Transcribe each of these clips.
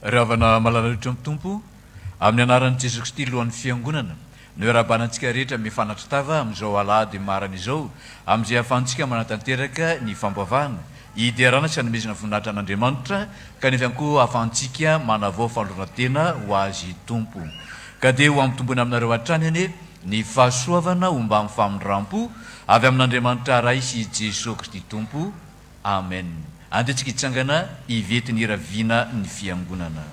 Ravana malalahitra amin'ny tompo amin'ny anaran'i Jesosy Kristy lohan'ny fiangonana no iarabanantsika rehetra mifanatra tava amin'izao alahady marana izao amin'izay ahafahantsika manatanteraka ny fampavahana hiderana sy hanomezana voninahitra an'Andriamanitra kanefa ihany koa ahafahantsika manavao fandroana-tena ho azy tompo ka dia ho ampitombona aminareo hatrany anie ny fahasoavana homba amin'ny famindrampo avy amin'Andriamanitra ray sy Jesosy Kristy tompo. Amen. Andehantsika hitsangana ivety ny raviana ny fiangonana.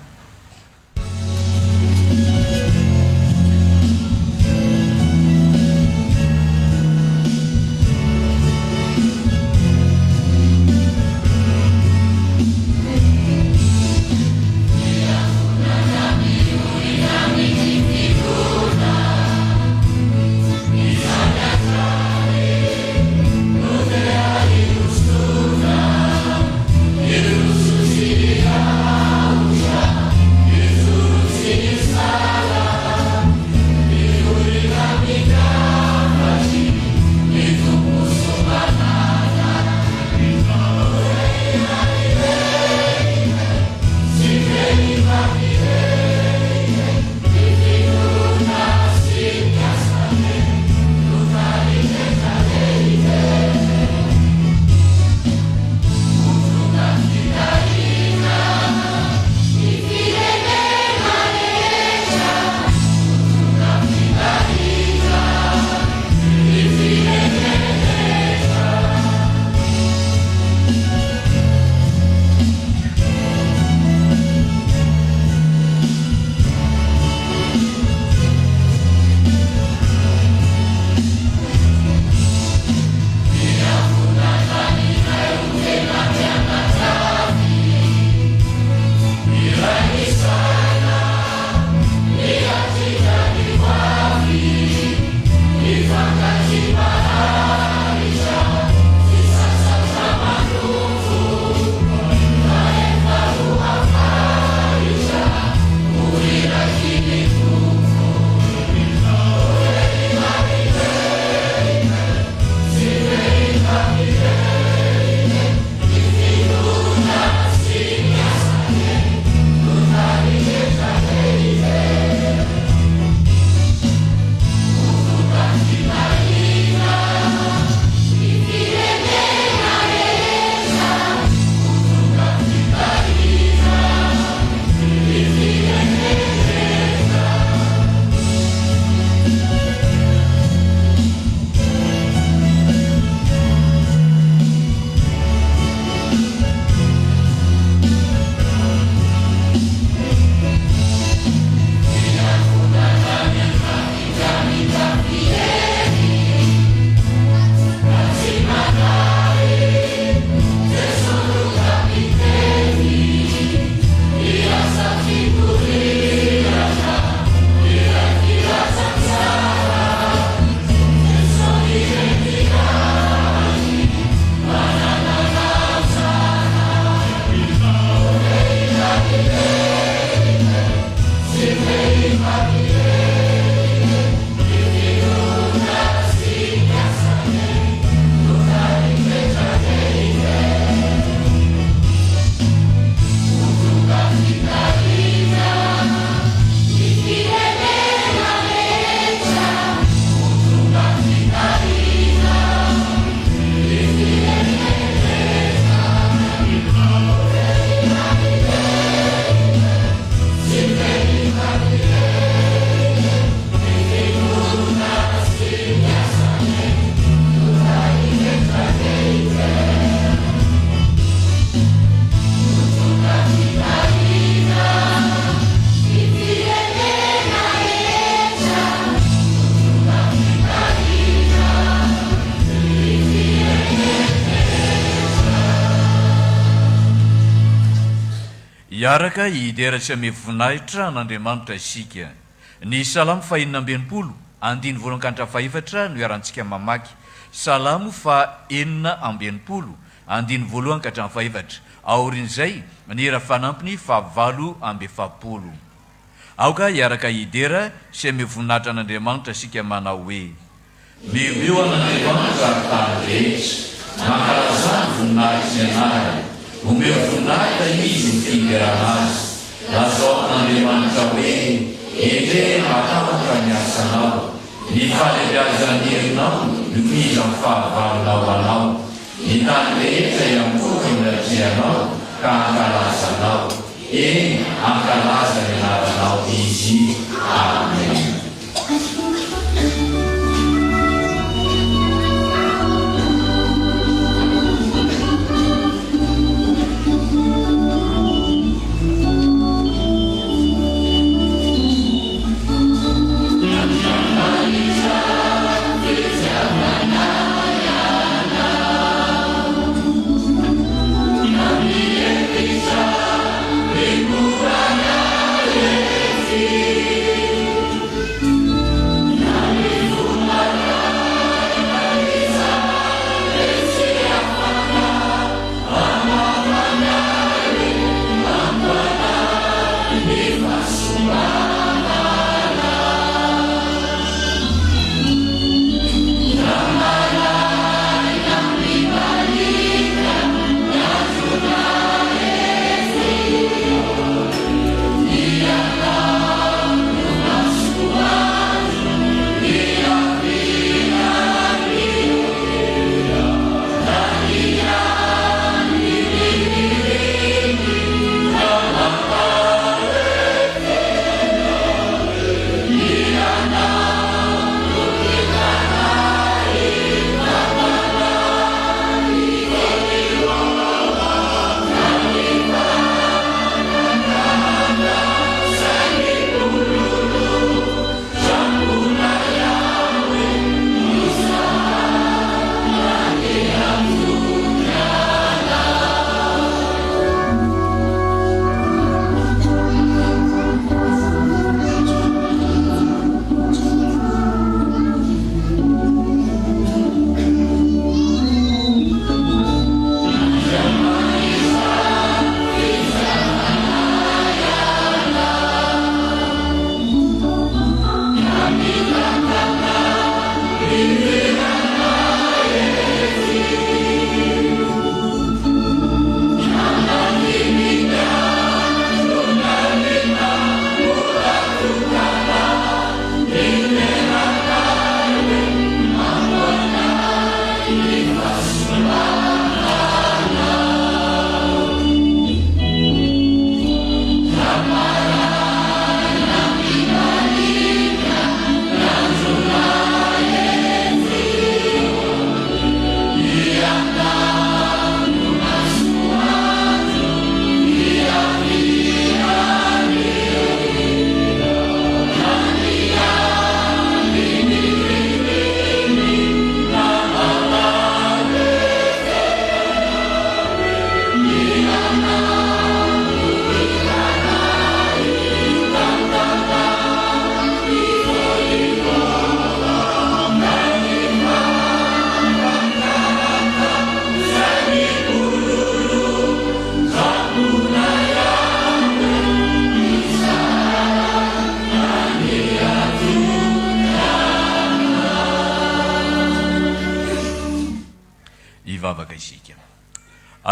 Iaraka hideratra ame voninahitra an'Andriamanitra isika. Ny Salamo fahenina ambinipolo andiny voalohany faefatra no iarantsika mamaky. Salamo fahenina ambinipolo andiny voalohany ka faefatra. Aorin'izay ny era fanampiny favalo amby efapolo. Aoka iaraka hidera sy ame voninahitra an'Andriamanitra isika manao hoe: Meo an'Andriamanitra ny tany rehetra, mankalazany voninahitra ny anarany. Omeo voninahitra izy ny fingerana azy, lazoan'andriamanitra hoe endre matapaka ny asanao ny falebiazanerinao no miza mifahavalinao anao ny tany rehetra iamkoka milatrianao ka ankalazanao eny ankalaza ny anaranao izy. Amen.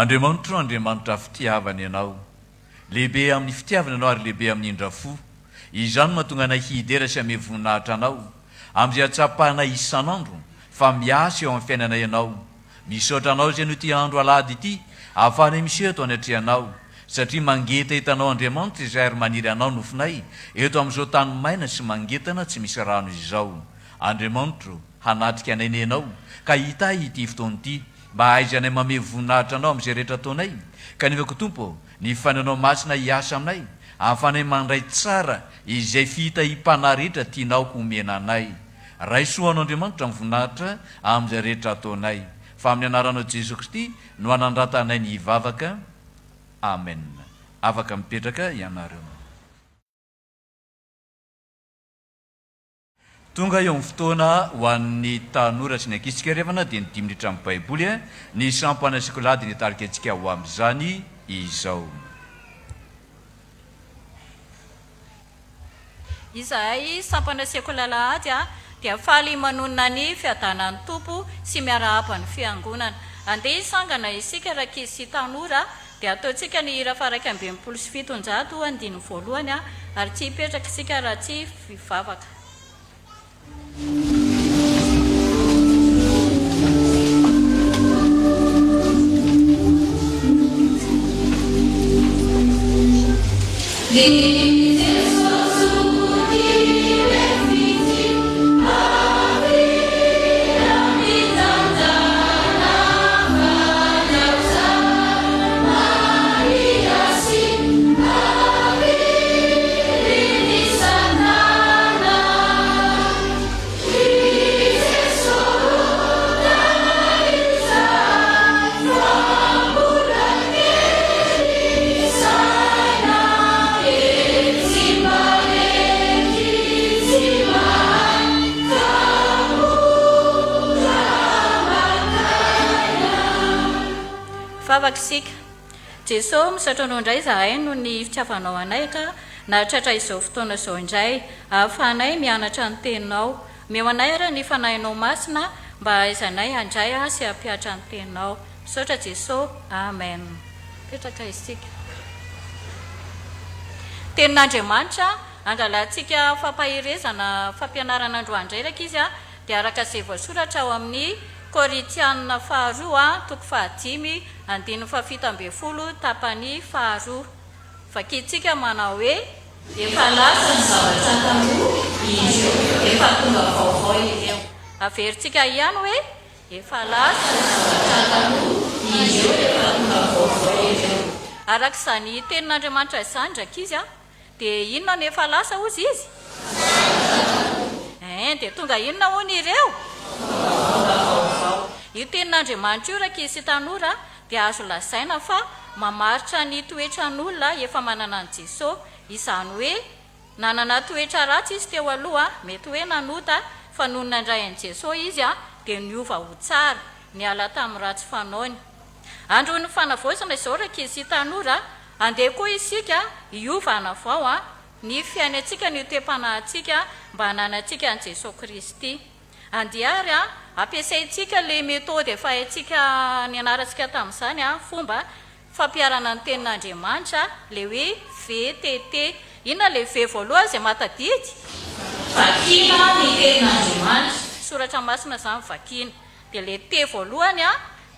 Andriamanitra fitiavana ianao, lehibe amin'ny fitiavana anao ary lehibe amin'ny indrafo. Izany mahatonga anay hidera sy ame voninahitra anao amin'izay atsapahanay isan'andro fa miasa eo amin'ny fiainana ianao. Misaotra anao izay no ity andro alady ity ahafahanay miseho eto anatrehanao satria mangeta hitanao Andriamanitra izay ary maniry anao nofinay eto amin'izao tany maina sy mangetana tsy misy rano izao. Andriamanitra, hanatrika anay nenao ka hitahy ity fotoana ity mba haizanay mame voninahitra anao amin'izay rehetra ataonay. Kanefa Tompo, ny fananao masina hiasa aminay ahafanay mandray tsara izay fitahim-panahy rehetra tianao homena anay. Raisoanao Andriamanitra amin'ny voninahitra amin'izay rehetra ataonay. Fa amin'ny anaranao Jesosy Kristy no anandratanay ny hivavaka. Amen. Afaka mipetraka ianareo. Tonga eo amin'ny fotoana ho an'ny tanora sy ny ankitsika revana dia ny 10 minitra amin'ny Baiboly. Ny sampana sekolady ny tarika antsika ho amin'izany izao. Izahay sampana sekolahady dia faly manonona ny fiadanan'ny tompo sy miarahaba ny fiangonana. Andeha hisangana isika rakizy sy tanora dia ataontsika ny hira faraka amby 27 andiny voalohany ary tsy hipetraka isika raha tsy fivavaka. Favaksika Jesosy misaotra anao indray zahay noho ny fitiavanao anay ka nahatratra izao fotoana izao indray ahafahanay mianatra ny teninao. Meo anay ary ny fanahinao masina mba ahaizanay handray sy hampiatra ny teninao. Misaotra Jesosy. Amen. Petraka isika. Tenin'Andriamanitra angalantsika fampahirezana fampianarana androandray raka izy dia araka izay voasoratra ao amin'ny Korintianina 2:5 andiny 7 tapany 2. Vakitsika manao hoe efa lasa ny zavatra taloha izy efa tonga vaovao ireo. Averintsika ihany hoe efa lasa ny zavatra taloha izy efa tonga vaovao ireo. Araka izany tenin'Andriamanitra izany ndraiky izy dia inona no efa lasa ozy izy? Dia tonga inona hono ireo? Io tenin'Andriamanitra io raky sy tanora dia azo lazaina fa mamaritra ny toetran'olona efa manana an Jesosy. Izany hoe nanana toetra ratsy izy teo aloha mety hoe nanota fa noho nandray an Jesosy izy dia niova ho tsara, niala tamin'ny ratsy fanaony. Andro ny fanavaozana izao raky sy tanora andeha koa isika hiovana avao ny fiainantsika ny te-panahintsika mba hananantsika an Jesosy Kristy. Andihary ampiasaintsika le metody efa haintsika nianarantsika tamin'izany fomba fampiarana ny tenin'Andriamanitra le hoe VTT. Inona le V voalohany izay matadidy? Vakina ny tenin'Andriamanitra. Soratra masina izany vakina. Dia le T voalohany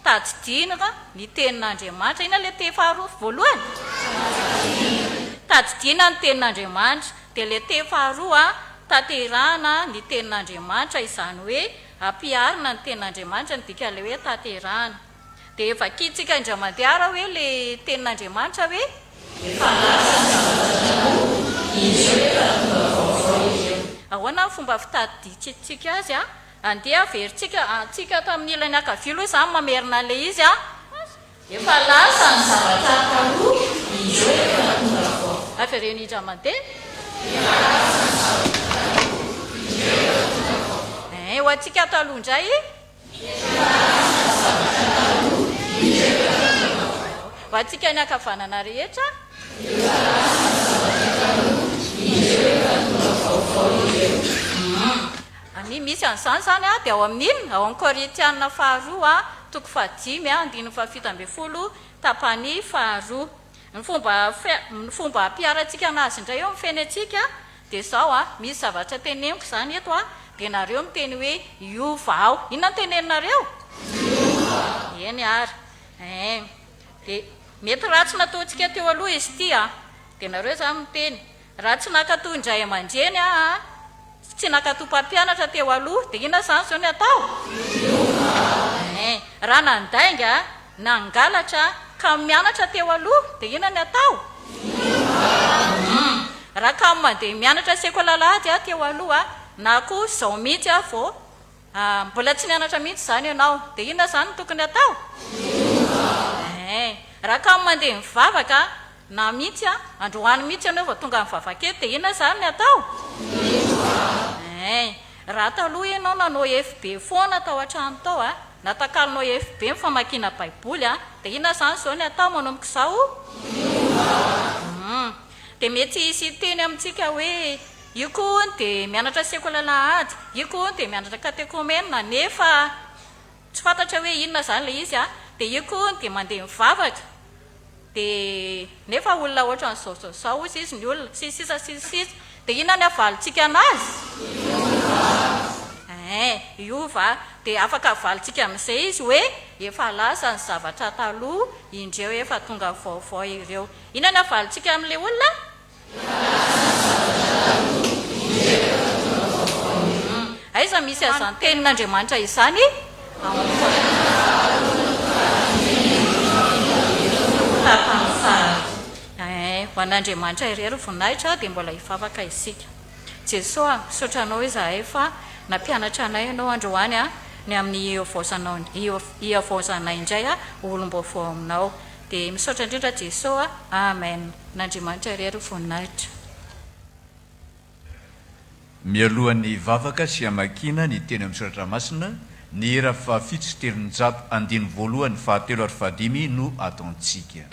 tadidinana ny tenin'Andriamanitra. Inona le T faharoa voalohany? Tadidina ny tenin'Andriamanitra. Dia le T faharoa taterahana ny tenin'Andriamanitra, izany hoe ampiarina ny tenin'Andriamanitra ny dika le hoe taterahana. Dia vakitsika indray mandeha hoe le tenin'Andriamanitra hoe efa lasa ny zavatra taloha izy efa tonga vaovao ireo. Ahoana ny fomba fitadidintsika azy andeha averintsika antsika tamin'ny ilany ankavia izany mamerina le izy efa lasa ny zavatra taloha izy efa tonga vaovao. Avereny indray mandeha ho antsika taloha indray ho antsika ny ankavanana rehetra any misy an'izany zany dia ao amin'inona ao amin'ny Korintianina 2:5 andiny 7 tapany 2. Ny fomba ampiarantsika anazy indray eo amin'ny fiainantsika dia zao misy zavatra teneniko izany eto dia nareo miteny hoe iova aho. Inona ny teneninareo? Eny ary. Dia mety ratsy nataontsika teo aloha izy ity dia nareo izany miteny ratsy nakatoy indray aman-dreny tsy nakatoy mpampianatra teo aloha dia inona izany zao ny atao? Raha nandainga nangalatra ka mianatra teo aloha dia inona ny atao? Raha ka mandeha mianatra sekolalahady teo aloha na koa izao mihitsy vao mbola tsy nianatra mihitsy izany ianao dia inona izany tokony atao? Raha ka mandeha mivavaka na mihitsy androany mihitsy ianao vao tonga mivavaka eto dia inona izany ny atao? Raha taloha ianao nanao FB foana tao an-trano tao natakalinao FB mifamakiana baiboly dia inona izany izao ny atao manomboka izao? Dia mety hisy teny amintsika hoe io koa dia mianatra sekolalahady, io koa dia mianatra katekomena nefa tsy fantatra hoe inona izany le izy dia io koa dia mandeha mivavaka dia nefa olona ohatra nyzaozao izy izy ny olona sisisa dia inona ny avalontsika anazy iova dia afaka avalontsika amin'izay izy hoe efa lasa ny zavatra taloha indreo efa tonga vaovao ireo. Inona ny avalontsika amin'ilay olona aiza misy azany tenin'Andriamanitra izany ho an'Andriamanitra irery voninahitra dia mbola hivavaka isika. Jesosy misaotra anao izahay fa nampianatra anay ianao androany ny amin'ny iavaozanay indray olom-baovao aminao. Dia misaotra indrindra Jesosy. Amen. N'Andriamanitra irery voninahitra. Mialohan'ny vavaka sy amakina ny teny amin'ny soratra masina, ny hera fahafito sy telon'ny jato andiny voalohany 7:5 no ataontsika.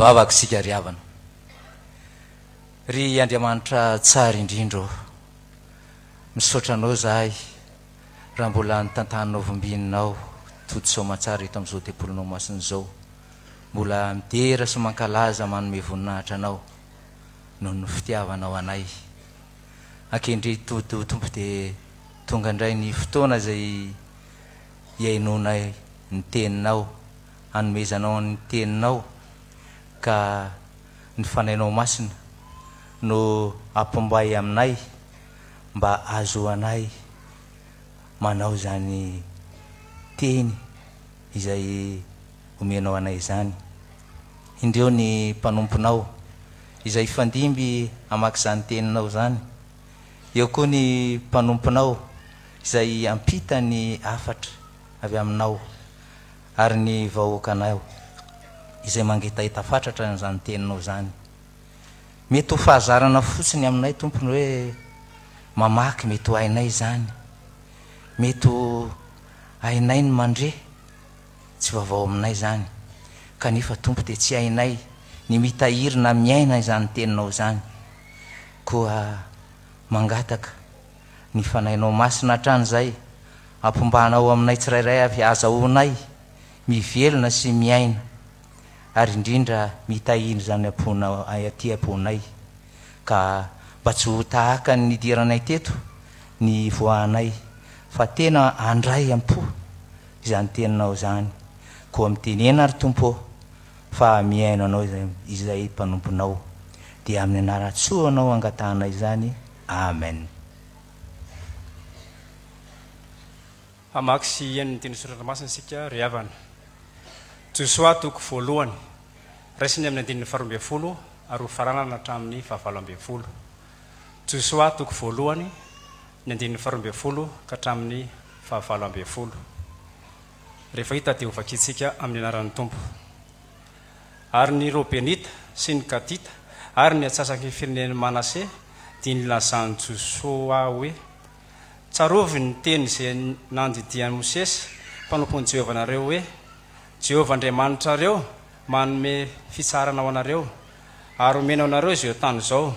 vavaka sika riavana ry Andriamanitra tsara indrindro misaotra anao zahay raha mbola nitantaninao vombininao todisao matsara eto amin'izao tepolinao masina zao mbola midera sy mankalaza manome voninahitra anao noho ny fitiavanao anay akendry tompo dia tonga indray ny fotoana zay iainonay ny teninao hanomezanao ny teninao ka ny fanainao masina no ampambay aminay mba azoanay manao zany teny izay omenao anay zany. Indreo ny mpanomponao izay fandimby amaky zany teninao zany, eo koa ny mpanomponao izay ampita ny afatra avy aminao ary ny vahoakanao izay mangetaita fatratra n'izany teninao zany. Mety ho fahazarana fotsiny aminay tompony hoe mamaky mety ho hainay zany, mety ho hainay ny mandre tsy vaovao aminay zany, kanefa tompo dia tsy hainay ny mitahirina miaina izany teninao zany, koa mangataka ny fanainao masina hatrany zay ampombanao aminay tsirairay avy azahoanay mivelona sy miaina ary indrindra mitahindry zany ampona aty amponay ka mba tsy ho tahaka ny diranay teto ny voanay fa tena andray ampo izany teninao zany koa mitenena ry tompo fa miaino anao izay mpanomponao dia amin'ny anaratsoa anao angatanay zany amen. Amaky sy iain'ny teny soratra sika ry havana. Josoa toko voalohany raisiny amin'ny andininy 12 ary ho faranana hatramin'ny 17. Josoa toko voalohany ny andininy 12 ka hatramin'ny 17. Rehefa hita dia hovakitsika amin'ny anaran'ny Tompo. Ary ny Robenita sy ny Gadita ary ny atsasaky firenen'ny Manase dia nilazany Josoa hoe tsarovy ny teny izay nandidian'i Mosesy mpanompon'i Jehovah nareo hoe Jehovah Andriamanitra reo manome fitsarana ao anareo ary omenao nareo izay tany izao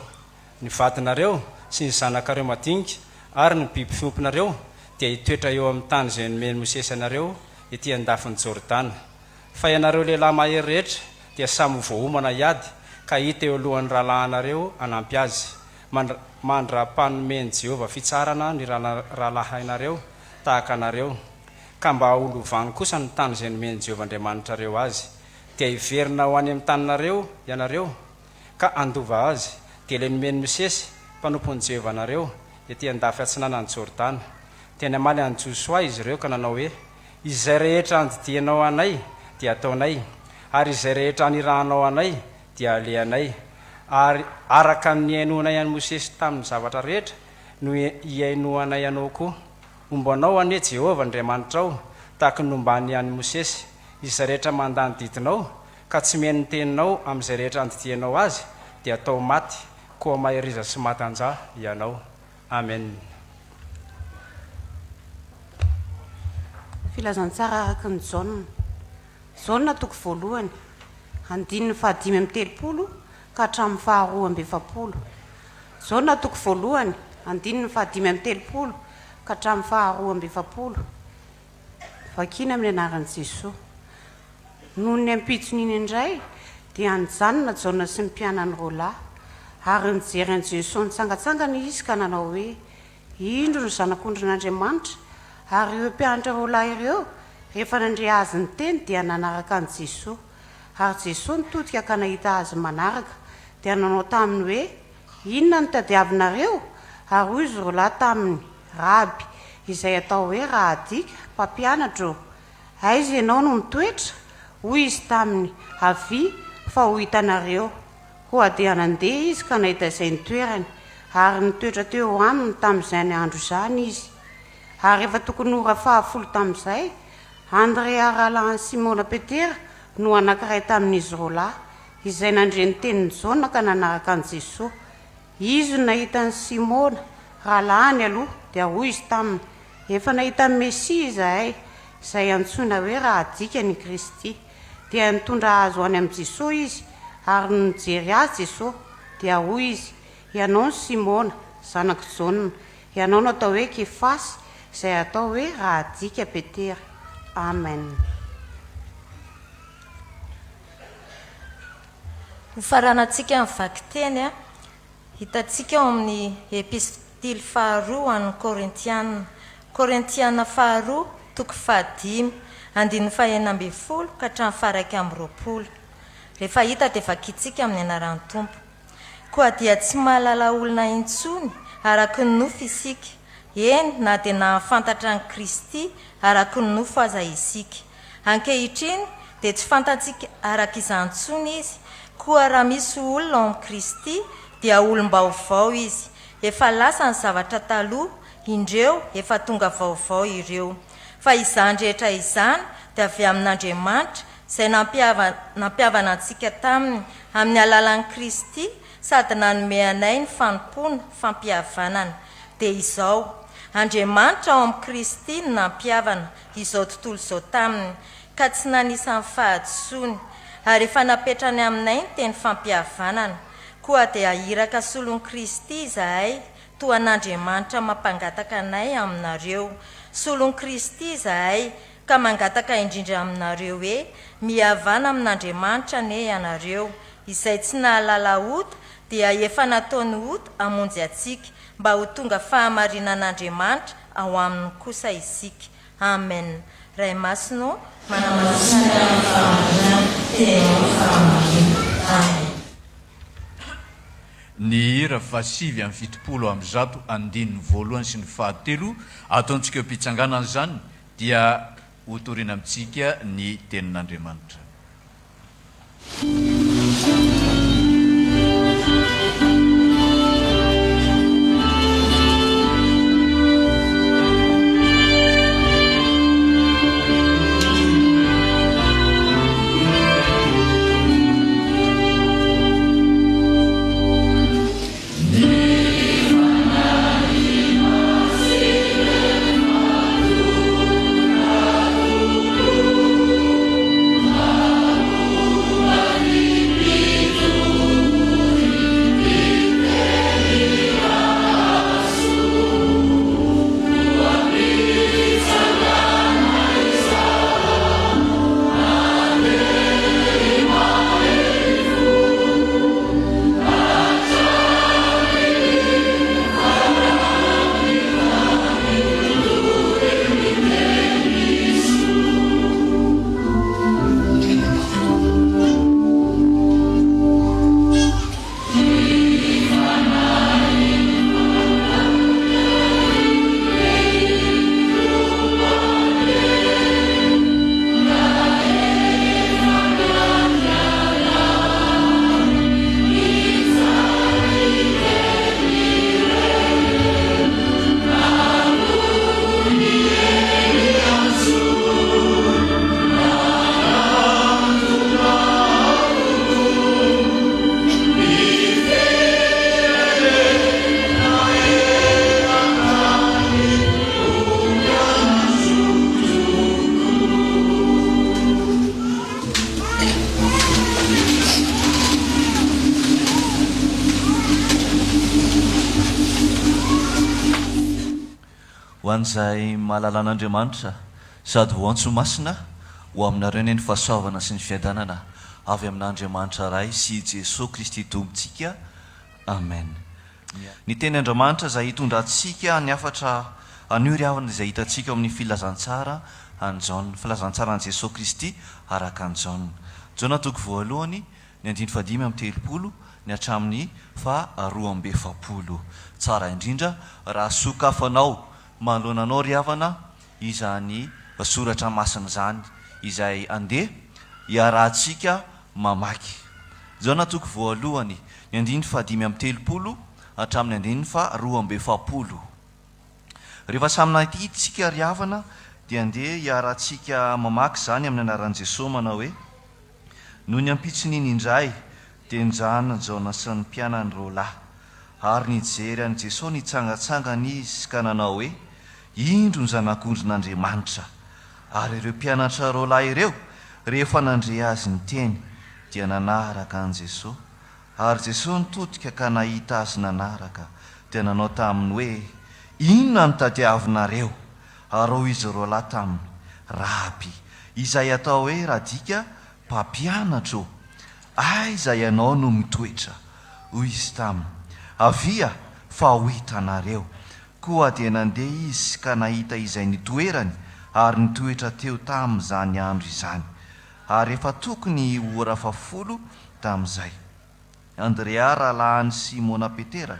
ny vadinareo sy ny zanakareo madinika ary ny biby fiomponareo dia hitoetra eo amin'ny tany izay nomeny Mosesy anareo ety andafin'ny Jordana. Fa ianareo lehilahy mahery rehetra dia samy voaomana hiady ka hita eo alohan'ny rahalahinareo anampy azy mandra-panomeny Jehovah fitsarana ny rahalahinareo tahaka anareo ka mba holovany kosa ny tany izay nomeny Jehovah Andriamanitra reo azy dia hiverina ho any amin'ny taninareo ianareo ka andova azy dia ilay nomeny Mosesy mpanompon'i Jehovah nareo ety andafy atsinanan'ny Jordana. Teny amaly an'i Josoa izy ireo ka nanao hoe izay rehetra andidianao anay dia ataonay ary izay rehetra nirahanao anay dia aleanay ary araka ny iainoanay an'i Mosesy tamin'ny zavatra rehetra no iainoanay anao koa. Ombanao ane Jehovah Andriamanitrao tahaka ny nombany an'i Mosesy izay rehetra mandany didinao ka tsy miheno ny teninao amin'izay rehetra andidianao azy dia atao maty koa mahiriza sy matanja ianao. Amen. Filazantsara araka ny Jauna toko voalohany andininy 5:30 ka hatramin'ny 2:20. Jauna toko voalohany andininy 5:30 ka hatramin'ny 2:20. Vakina amin'ny anaran'i Jesosy. Noho ny ampitson'iny indray dia nijanona Jauna sy ny mpianany roalahy ary nijery an'i Jesosy nitsangatsangana izy ka nanao hoe indro ny zanak'Andriamanitra. Ary ireo mpianatra roalahy ireo rehefa nandre azy ny teny dia nanaraka an'i Jesosy. Ary Jesosy nitodika ka nahita azy manaraka dia nanao taminy hoe inona ny tadiavinareo? Ary hoy izy roalahy taminy raby izay atao hoe rahadika mpampianatra. Aiza ianao no mitoetra? Hoy izy taminy avy fa ho hitanareo. Koa dia nandeha izy ka nahita izay ny toerany ary nitoetra teo aminy tamin'izay ny andro izany izy. Ary rehefa tokony ora 10 tamin'izay Andrea rahalahin'i Simona Petera no anankiray tamin'izy roalahy izay nandre ny tenin'ny Jauna ka nanaraka an'i Jesosy. Izy no nahita ny Simona rahalahiny aloha dia hoy izy taminy efa nahita ny Mesia izahay izay antsoina hoe rahadika ny Kristy. Dia nitondra azy ho any amin'i Jesosy izy ary nijery azy Jesosy dia hoy izy ianao ny Simona zanak'i Jauna, ianao no atao hoe Kefasy izay atao hoe rahadika Petera. Amen. Ho faranantsika amin'ny vaky teny hitantsika ao amin'ny epistily 2 an'ny Korintiana 2 toko 5 andininy 9 ka hatramin'ny 20. Rehefa hita dia vakitsika amin'ny anaran'ny Tompo. Koa dia tsy mahalala olona intsony araka ny nofo isika. Eny na dia nahafantatra ny Kristy araka ny nofo aza isika. Ankehitriny dia tsy fantatsika araka izany intsony izy. Koa raha misy olona ao amin'ny Kristy dia olom-baovao izy. Efa lasa ny zavatra taloha, indreo efa tonga vaovao ireo. Fa izany rehetra izany dia avy amin'Andriamanitra izay nampiavana antsika taminy amin'ny alalan'i Kristy sady nanome anay ny fanompona fampihavanana. Dia izao Andriamanitra ao amin'ny Kristy no nampiavana izao tontolo izao taminy ka tsy nanisany fahadisoany ary efa napetrany aminay ny teny fampihavanana. Koa dia ahiraka solon'i Kristy izahay toa an'Andriamanitra mampangataka anay aminareo. Solon'i Kristy izahay ka mangataka indrindra aminareo hoe mihavana amin'Andriamanitra ane ianareo izay tsy nahalala ota dia efa nataony ota amonjy atsika mba ho tonga fahamarinan'Andriamanitra ao aminy kosa isika. Amen. Ray masino manamasina Amen. Ny hira fa 7:70 andininy voalohany sy ny fahatelo ataontsika mpitsanganana zany dia hotorina amintsika ny tenin'Andriamanitra. Hoan'izay mahalala an'Andriamanitra sady voantso masina ho aminareo ny fahasoavana sy ny fiadanana avy amin'Andriamanitra ray sy Jesosy Kristy tombontsika. Amen. Ny teny Andriamanitra izay hitondra antsika ny afatra anio ry havana izay hitantsika amin'ny filazantsara an'Jaona, filazantsara an' Jesosy Kristy araka an' Jaona. Jaona toko voalohany ny 5:30 ny hatramin'ny 2:40. Tsara indrindra raha sokafanao manoloananao ry havana izany soratra masina zany izay andeha hiarahantsika mamaky. Jaona toko voalohany ny 5:30 hatramin'ny 2:40. Rehefa samy nahititsika ry havana dia andeha hiarahantsika mamaky zany amin'ny anaran'i Jesosy manao hoe noho ny ampitsininy indray dia nijanona Jaona sy ny mpianany roa lahy ary nijery an'i Jesosy nitsangatsangana izy ka nanao hoe indro ny zanak'ondrin'Andriamanitra. Ary ireo mpianatra roa lahy ireo rehefa nandre azy ny teny dia nanaraka an' Jesosy. Ary Jesosy nitodika ka nahita azy nanaraka dia nanao taminy hoe inona no tadiavinareo? Ary hoy izy roa lahy taminy rabi, izay atao hoe radika mpampianatra o, aiza ianao no mitoetra? Hoy izy taminy avia fa ho hitanareo. Koa dia nandeha izy ka nahita izay nitoerany ary nitoetra teo tamin'izany andro izany. Ary efa tokony ora 10 tamin'izay. Andrea rahalahin'i Simona Petera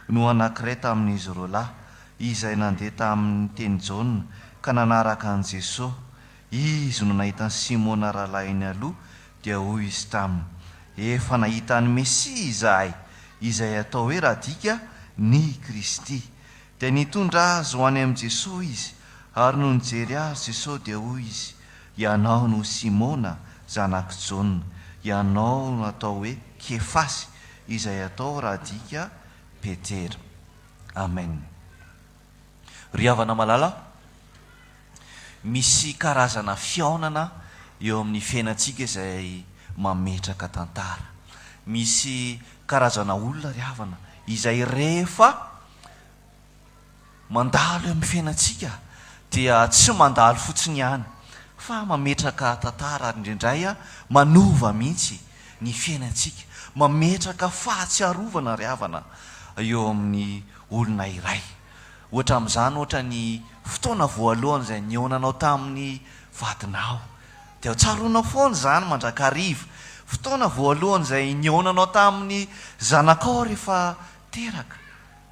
no anankiray tamin'izy roa lahy izay nandeha tamin'ny teny Jaona ka nanaraka an' Jesosy. Izy no nahita Simona rahalahiny aloha dia hoy izy taminy efa nahita ny Mesia izahay izay atao hoe radika ny Kristy. Dia nitondra azy ho any amin'i Jesosy izy ary no nijery azy Jesosy dia hoy izy ianao no Simona zanak' Jaona, ianao no atao hoe Kefasy izay atao radika Petera. Amen. Ry havana malala, misy karazana fiaonana eo amin'ny fiainantsika izay mametraka tantara. Misy karazana olona ry havana izay rehefa mandalo eo amin'ny fiainantsika dia tsy mandalo fotsiny ihany fa mametraka tantara ary indraindray a manova mihitsy ny fiainantsika, mametraka fahatsiarovana ry havana eo amin'ny olona iray. Ohatra amin'izany ohatra ny fotoana voalohany izay nionanao tamin'ny vadinao, dia tsaroanao foana izany mandrakariva. Fotoana voalohany izay nionanao tamin'ny zanakao rehefa teraka,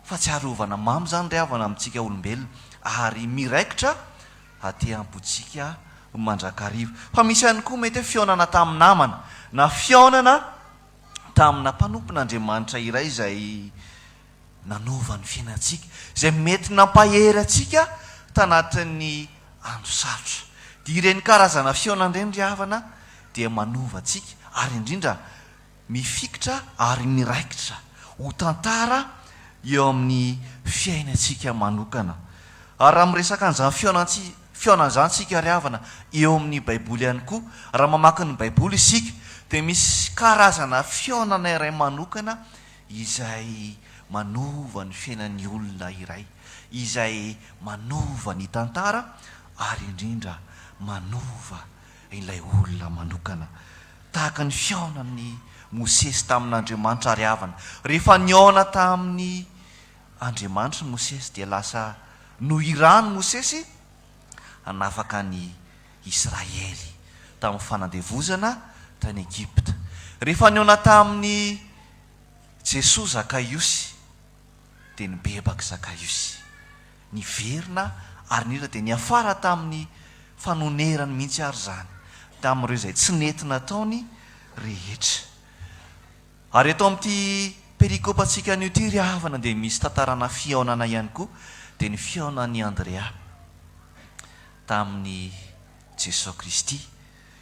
fa tsy arovana mamy zany ry havana amintsika olombelona, ary miraikitra aty ampotsika mandrakariva. Fa misy ihany koa mety hoe fionana tamin'ny namana na fionana tamina mpanompon'Andriamanitra iray izay nanova ny fiainantsika, izay mety nampahery atsika tanatin'ny andro sarotra. Dia ireny karazana fionan'ireny ry havana dia manova atsika, ary indrindra mifikitra ary miraikitra ho tantara eo amin'ny fiainantsika manokana. Ary raha miresaka an'izany fionan'izantsika ry havana eo amin'ny baiboly ihany koa, raha mamaky ny baiboly isika dia misy karazana fionana iray manokana izay manova ny fiainan'ny olona iray, izay manova ny tantara ary indrindra manova ilay olona manokana. Tahaka ny fionan'ny Mosesy tamin'Andriamanitra ry havana. Rehefa niona tamin'ny Andriamanitra Mosesy dia lasa nohirany Mosesy hanafaka ny Israely tamin'ny fanandevozana tany Egypta. Rehefa niona tamin'ny Jesosy Zakaiosy dia nibebaka Zakaiosy, niverina ary nira dia niafara tamin'ny fanonerany mihitsy ary zany tamin'ireo izay tsy nety nataony rehetra. Ary eto amin'ity perikopantsika an'io ty ry havana dia misy tantarana fionana ihany koa, dia ny fionan'ny Andrea tamin'ny Jesosy Kristy.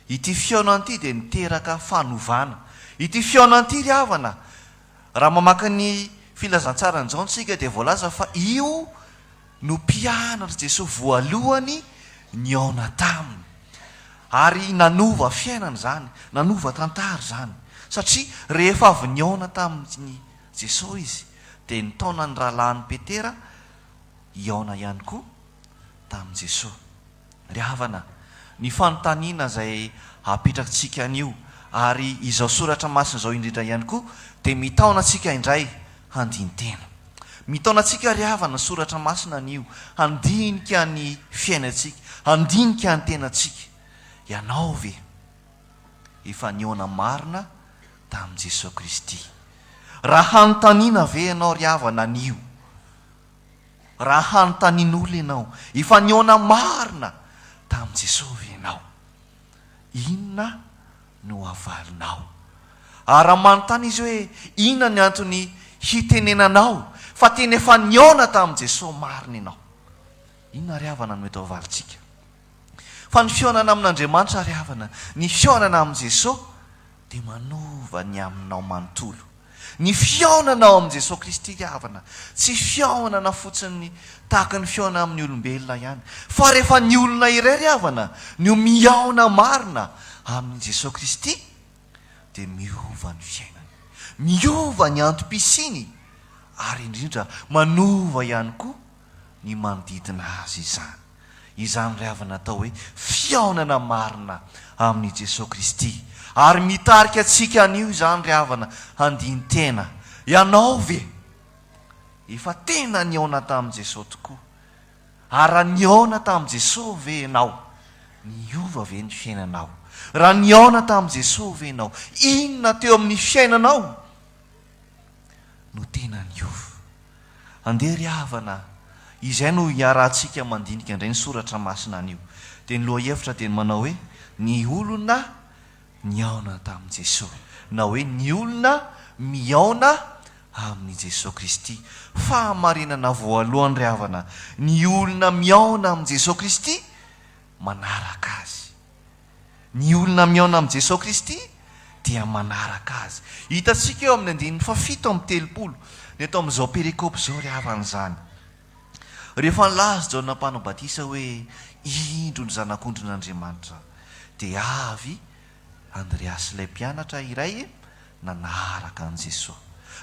Ity fionana ity dia niteraka fanovana. Ity fionana ity ry havana, raha mamaky ny filazantsara ny jaontsika dia voalaza fa io no mpianatra Jesosy voalohany niona taminy, ary nanova fiainana zany, nanova tantara zany, satria rehefa avy niona tamin'ny Jesosy izy dia ny taonany rahalahiny Petera iona ihany koa tamin'ny Jesosy. Ry havana, ny fanontaniana izay apetrakantsika an'io ary izao soratra masina izao indrindra ihany koa dia mitaona antsika indray handin-tena. Mitaona antsika ry havana soratra masina an'io handinika ny fiainantsika, handinika ny tenantsika. Ianao ve efa niona marina tamin'i Jesosy Kristy? Raha hanontaniana ve ianao ry havana an'io? Raha hanontanian'olona ianao, efa niona marina tamin'i Jesosy ve ianao? Inona no avalinao? Ary raha manontany izy hoe inona ny antony hitenenanao fa tena efa niona tamin'i Jesosy marina ianao? Inona ry havana no mety avalintsika? Fa ny fionana amin'Andriamanitra ry havana, ny fionana amin'i Jesosy dia manova ny aminao manontolo. Ny fionanao amin'i Jesosy Kristy ry havana tsy fionana fotsiny tahaka ny fionana amin'ny olombelona ihany, fa rehefa ny olona iray ry havana no miaona marina amin'i Jesosy Kristy dia miova ny fiainany, miova ny antom-pisiny, ary indrindra manova ihany koa ny manodidina azy izany. Izany ry havana atao hoe fionana marina amin'i Jesosy Kristy. Ary mitarika antsika an'io izany ry havana handin-tena. Ianao ve efa tena niona tamin'i Jesosy tokoa? Ary raha niona tamin'i Jesosy ve ianao, niova ve ny fiainanao? Raha niona tamin'i Jesosy ve ianao, inona teo amin'ny fiainanao no tena niova? Andeha ry havana, izay no hiarahantsika mandinika indray ny soratra masina an'io. Dia ny lohahevitra dia manao hoe ny olona niaona tamin'i Jesosy, na hoe ny olona miaona amin'i Jesosy Kristy. Fahamarinana voalohany ry havana, ny olona miaona amin'i Jesosy Kristy manaraka azy. Ny olona miaona amin'i Jesosy Kristy dia manaraka azy. Hitantsika eo amin'ny 7:30 ny eto amin'izao perikopy izao ry havana zany. Rehefa nilaza Jaona Mpanao Batisa hoe indro ny zanak'ondrin'Andriamanitra, dia avy Andreasy ilay mpianatra iray nanaraka an' Jesosy,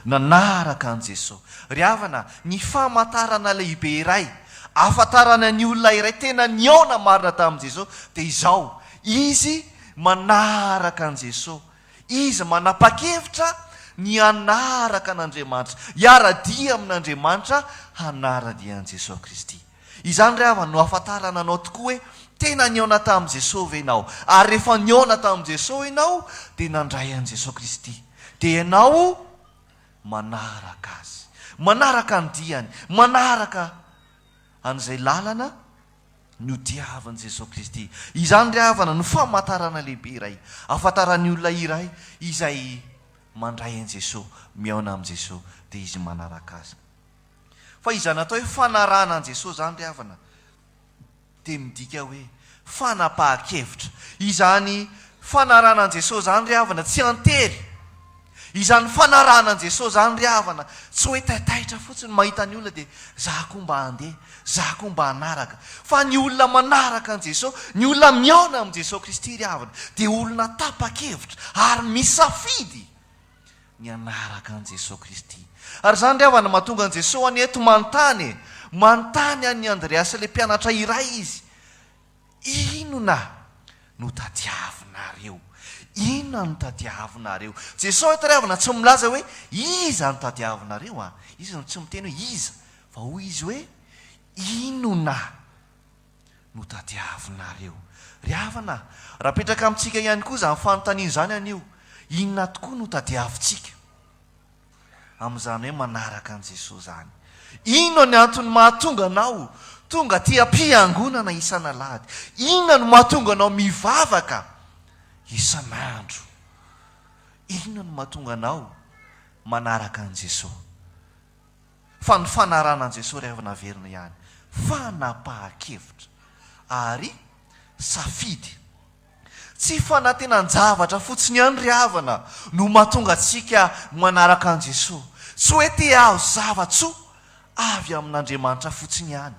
nanaraka an' Jesosy. Ry havana, ny famantarana lehibe iray ahafantarana ny olona iray tena niona marina tamin'i Jesosy dia izao, izy manaraka an Jesosy, izy manapa-kevitra ny anaraka an'Andriamanitra, hiara-dia amin'Andriamanitra, hanara-dia an Jesosy Kristy. Izany ry havana no ahafantarana anao tokoa hoe tena niona tamin'i Jesosy ve ianao, ary rehefa niona tamin'i Jesosy ianao dia nandray an Jesosy Kristy, dia ianao manaraka azy, manaraka ny diany, manaraka an'izay lalana nodiavan'i Jesosy Kristy. Izany ry havana no famantarana lehibe iray ahafantaran'ny olona iray izay mandray an Jesosy, miaona amin'i Jesosy, dia izy manaraka azy. Fa izany atao hoe fanarana an Jesosy zany ry havana dia midika hoe fanapa-kevitra. Izany fanarana an Jesosy zany ry havana tsy antery. Izany fanarana an Jesosy zany ry havana tsy hoe taitaitra fotsiny mahita ny olona dia za koa mba handeha, za koa mba hanaraka. Fa ny olona manaraka an Jesosy, ny olona miaona amin'i Jesosy Kristy ry havana dia olona tapa-kevitra ary misafidy ny anaraka an Jesosy Kristy. Ary zany ry havana mahatonga an Jesosy any eto manontany an'i Andreasy ilay mpianatra iray izy, inona no tadiavinareo? Inona no tadiavinareo? Jesosy eto ry havana tsy milaza hoe iza no tadiavinareo, izy no tsy miteny hoe iza, fa hoy izy hoe inona no tadiavinareo? Ry havana, raha petraka amintsika ihany koa zany fanontaniana zany anio, inona tokoa no tadiavintsika amin'izany hoe manaraka an Jesosy zany? Inona ny antony mahatonga anao tonga tia mpiangonana isan'alahady? Inona no mahatonga anao mivavaka isan'andro? Inona no mahatonga anao manaraka an Jesosy? Fa ny fanarana an Jesosy ry havana verina ihany, fanapa-kevitra ary safidy. Tsy fanantenan-javatra fotsiny ihany ry havana no mahatonga antsika manaraka an Jesosy. Tsy hoe te azo zavatsoa avy amin'Andriamanitra fotsiny ihany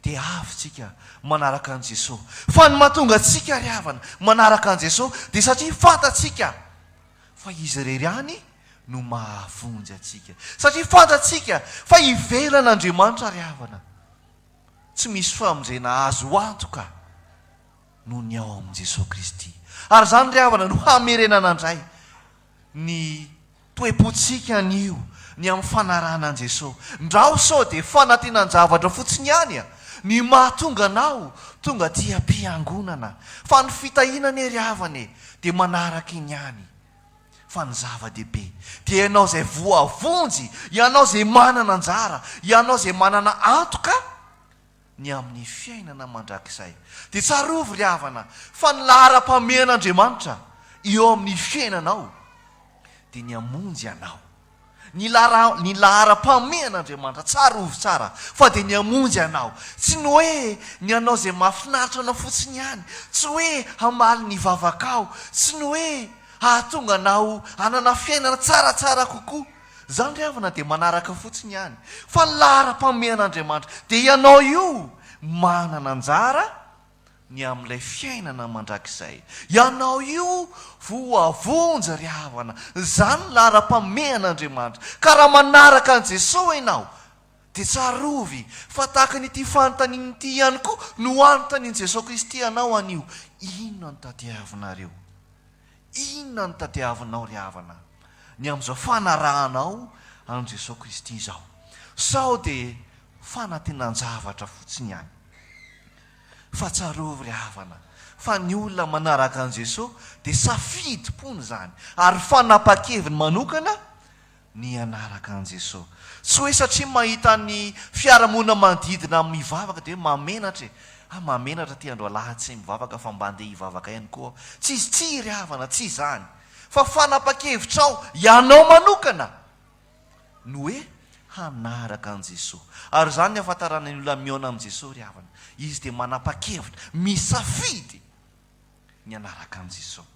dia avy tsika manaraka an Jesosy. Fa ny mahatonga antsika ry havana manaraka an Jesosy dia satria fantatsika fa izy irery ihany no mahavonjy antsika, satria fantatsika fa ivelan'Andriamanitra ry havana tsy misy famonjena azo antoka no ny ao amin'i Jesosy Kristy. Ary zany ry havana no hamerenana indray ny toe-potsika anio ny amin'ny fanarana an Jesosy. Ndrao sao dia fanantenan-javatra fotsiny ihany ny mahatonga anao tonga tia mpiangonana, fa ny fitahinana ry havana dia manaraka iny ihany. Fa ny zava-dehibe dia ianao izay voavonjy, ianao izay manana anjara, ianao izay manana antoka ny amin'ny fiainana mandrakizay. Dia tsarovy ry havana fa ny lahara-pamehan'Andriamanitra eo amin'ny fiainanao dia ny hamonjy anao. Ny lahara-pamehan'Andriamanitra tsarovy tsara fa dia ny hamonjy anao. Tsy ny hoe ny anao izay mahafinaritra anao fotsiny ihany, tsy hoe hamaly ny vavakao, tsy ny hoe hahatonga anao hanana fiainana tsaratsara kokoa. Zany ry havana dia manaraka fotsiny ihany, fa ny lahara-pamehan'Andriamanitra dia ianao io manana anjara ny amin'ilay fiainana mandrakizay. Ianao io voavonjy ry havana, zany lahara-pamehan'Andriamanitra. Ka raha manaraka an Jesosy ianao dia tsarovy fa tahaka n'ity fanontaniana ity ihany koa no anontanian'i Jesosy Kristy anao anio, inona no tadiavinareo? Inona no tadiavinao ry havana ny amin'izao fanarahanao an Jesosy Kristy zao? Sao dia fanantenan-javatra fotsiny ihany? Fa tsarovy ry havana fa ny olona manaraka an Jesosy dia safidipony zany ary fanapa-keviny manokana ny anaraka an Jesosy. Tsy hoe satria mahita ny fiarahamonina manodidina mivavaka dia mamenatra mamenatra ty andro alahady tsy mivavaka fa mba andeha hivavaka ihany koa. Tsy ry havana, tsy izany, fa fanapa-kevitrao ianao manokana no hoe hanaraka an Jesosy. Ary zany ny ahafantarana ny olona miaona amin'i Jesosy ry havana, izy dia manapa-kevitra, misafidy ny anaraka an Jesosy.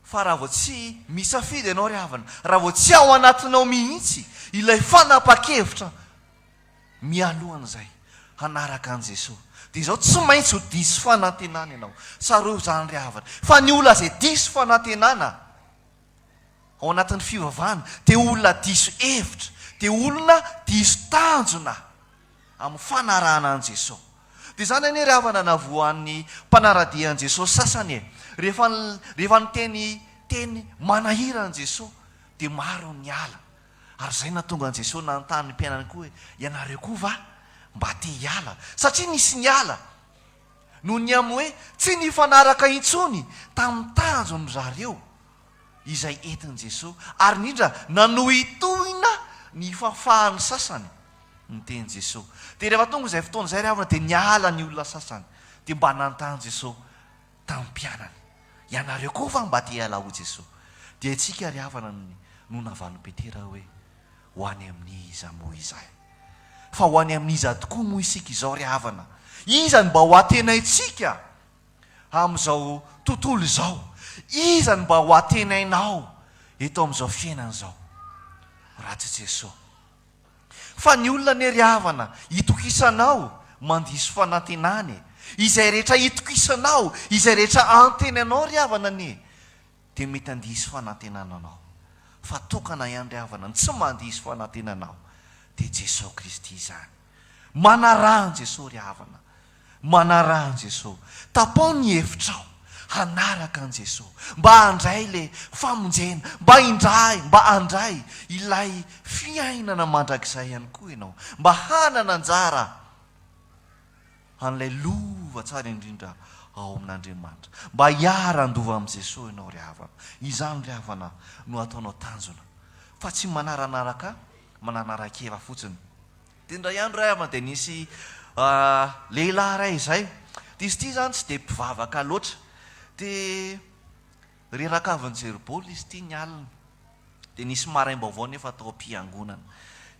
Fa raha vao tsy misafidy ianao ry havana, raha vao tsy ao anatinao mihitsy ilay fanapa-kevitra mialohan'izay hanaraka an Jesosy, dia izao tsy maintsy ho diso fanantenana ianao. Tsarovy zany ry havana fa ny olona izay diso fanantenana ao anatin'ny fivavahana dia olona diso hevitra, dia olona diso tanjona amin'ny fanarahana an Jesosy. dia zany anie ry havana navoan'ny mpanaradian jesosy sasany rehefa nyteny manahiran jesosy dia maro ny ala ary zay natonga an jesosy nanontany ny mpiainany koa hoe ianareo koa va mba te hiala satria nisy ny ala noho ny amy hoe tsy nifanaraka intsony tamin'ny tanjo ny zareo izay entiny jesosy ary indrindra nanohitohina ny fafahany sasany ny teny jesosy dia rehefa tonga izay fotoana izay ry havana dia niala ny olona sasany dia mba nanontany jesosy tamin'ny mpianany ianareo koa fa mba te hiala ho jesosy dia itsika ry havana no navalo petera hoe ho any amin'iza moa izay fa ho any amin'iza tokoa moa isika izao ry havana izany mba ho atenaitsika amin'izao tontolo izao izany mba ho atenainao eto amin'izao fiainana izao ratsy jesosy fa ny olona ny ry havana hitokisanao mandiso fanantenany izay rehetra hitokisanao izay rehetra antenanao ry havana anie dia mety andiso fanantenananao fa tokana ihany ry havana ny tsy mandiso fanantenanao dia jesosy kristy izany manarahany jesosy ry havana manarahany jesosy tapao ny hevitrao hanaraka an jesosy mba handray le famonjena mba handray ilay fiainana mandrakizay ihany koa ianao mba hanana anjara an'ilay lova tsara indrindra ao amin'Andriamanitra mba hiara-ndova amin'i jesosy ianao ry havana izany ry havana no ataonao tanjona fa tsy mananaraka-eva fotsiny dia indray andro ry havana dia nisy lehilahy ray izay dia izy ity zany tsy dia mpivavaka loatra dia rerakaviny Jeriboly izy ity ny alina dia nisy maraim-baovao nefa atao am-piangonana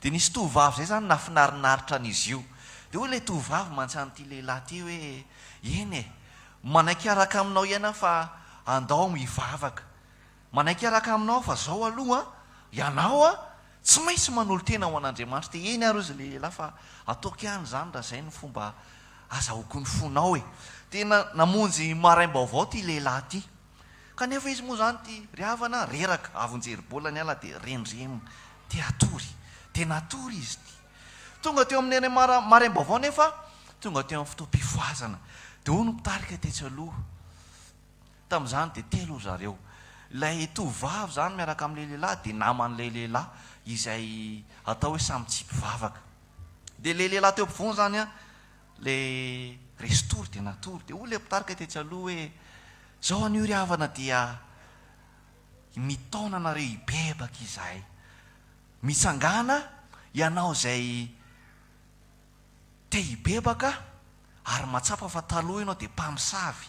dia nisy tovavy zay zany nafinarinaritra an'izy io dia hoe ilay tovavy mantsanyity lehilahy ty hoe eny e manaiky araka aminao iana fa andao mivavaka manaiky araka aminao fa zao aloha ianao tsy maintsy manolo tena ho an'Andriamanitra dia eny ary izy lehilahy fa ataoko ihany zany raha zay ny fomba azahoako ny fonao e dia namonjy maraim-baovao ty lehilahy ty kanefa izy moa zany ty ry havana reraka avonjeribola ny ala dia rendremina dia natory izy ty tonga teo amin'ny maraim-baovao nefa tonga teo amin'ny fotoam-pifoazana dia ho no mpitarika tetsy aloha tamin'izany dia telo zareo ilay tovavy zany miaraka amin'ilay lehilahy dia naman'ilay lehilahy izay atao hoe samy tsy mpivavaka dia le lehilahy teo ampovoany zany le restory dia natory dia ho le mpitarika tetsy aloha hoe zao an'io ry havana dia mitaona nareo hibebaka izahay mitsangana ianao zay te hibebaka ary matsapa fa taloha ianao dia mpamosavy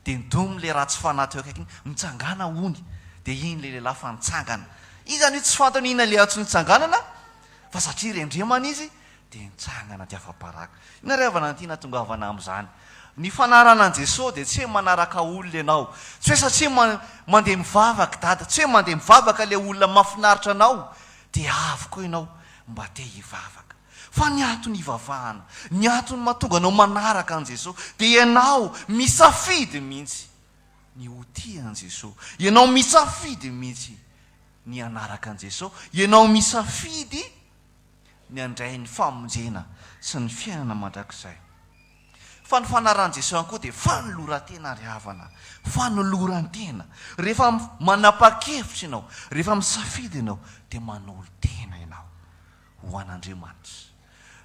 dia nidominy le raha tsy fanaty eo akaiky mitsangana hony dia iny le lehilahy fa nitsangana izany io tsy fantany ina le antso nitsanganana fa satria rendremana izy dia nitsangana dia afa-paraka ina ry havana ty natongavana amin'izany ny fanarana an jesosy dia tsy hoe manaraka olona ianao tsy hoe satria mandeha mivavaka dada tsy hoe mandeha mivavaka le olona mahafinaritra anao dia avy koa ianao mba te hivavaka fa ny antony hivavahana ny antony mahatonga anao manaraka an jesosy dia ianao misafidy mihitsy ny hoti an jesosy ianao misafidy mihitsy ny anaraka an jesosy ianao misafidy ny andray ny famonjena sy ny fiainana mandrakizay fa ny fanaran jesosy ihany koa dia fanoloran-tena ry havana fanoloran-tena rehefa manapa-kevitra ianao rehefa misafidy ianao dia manolo tena ianao ho an'Andriamanitra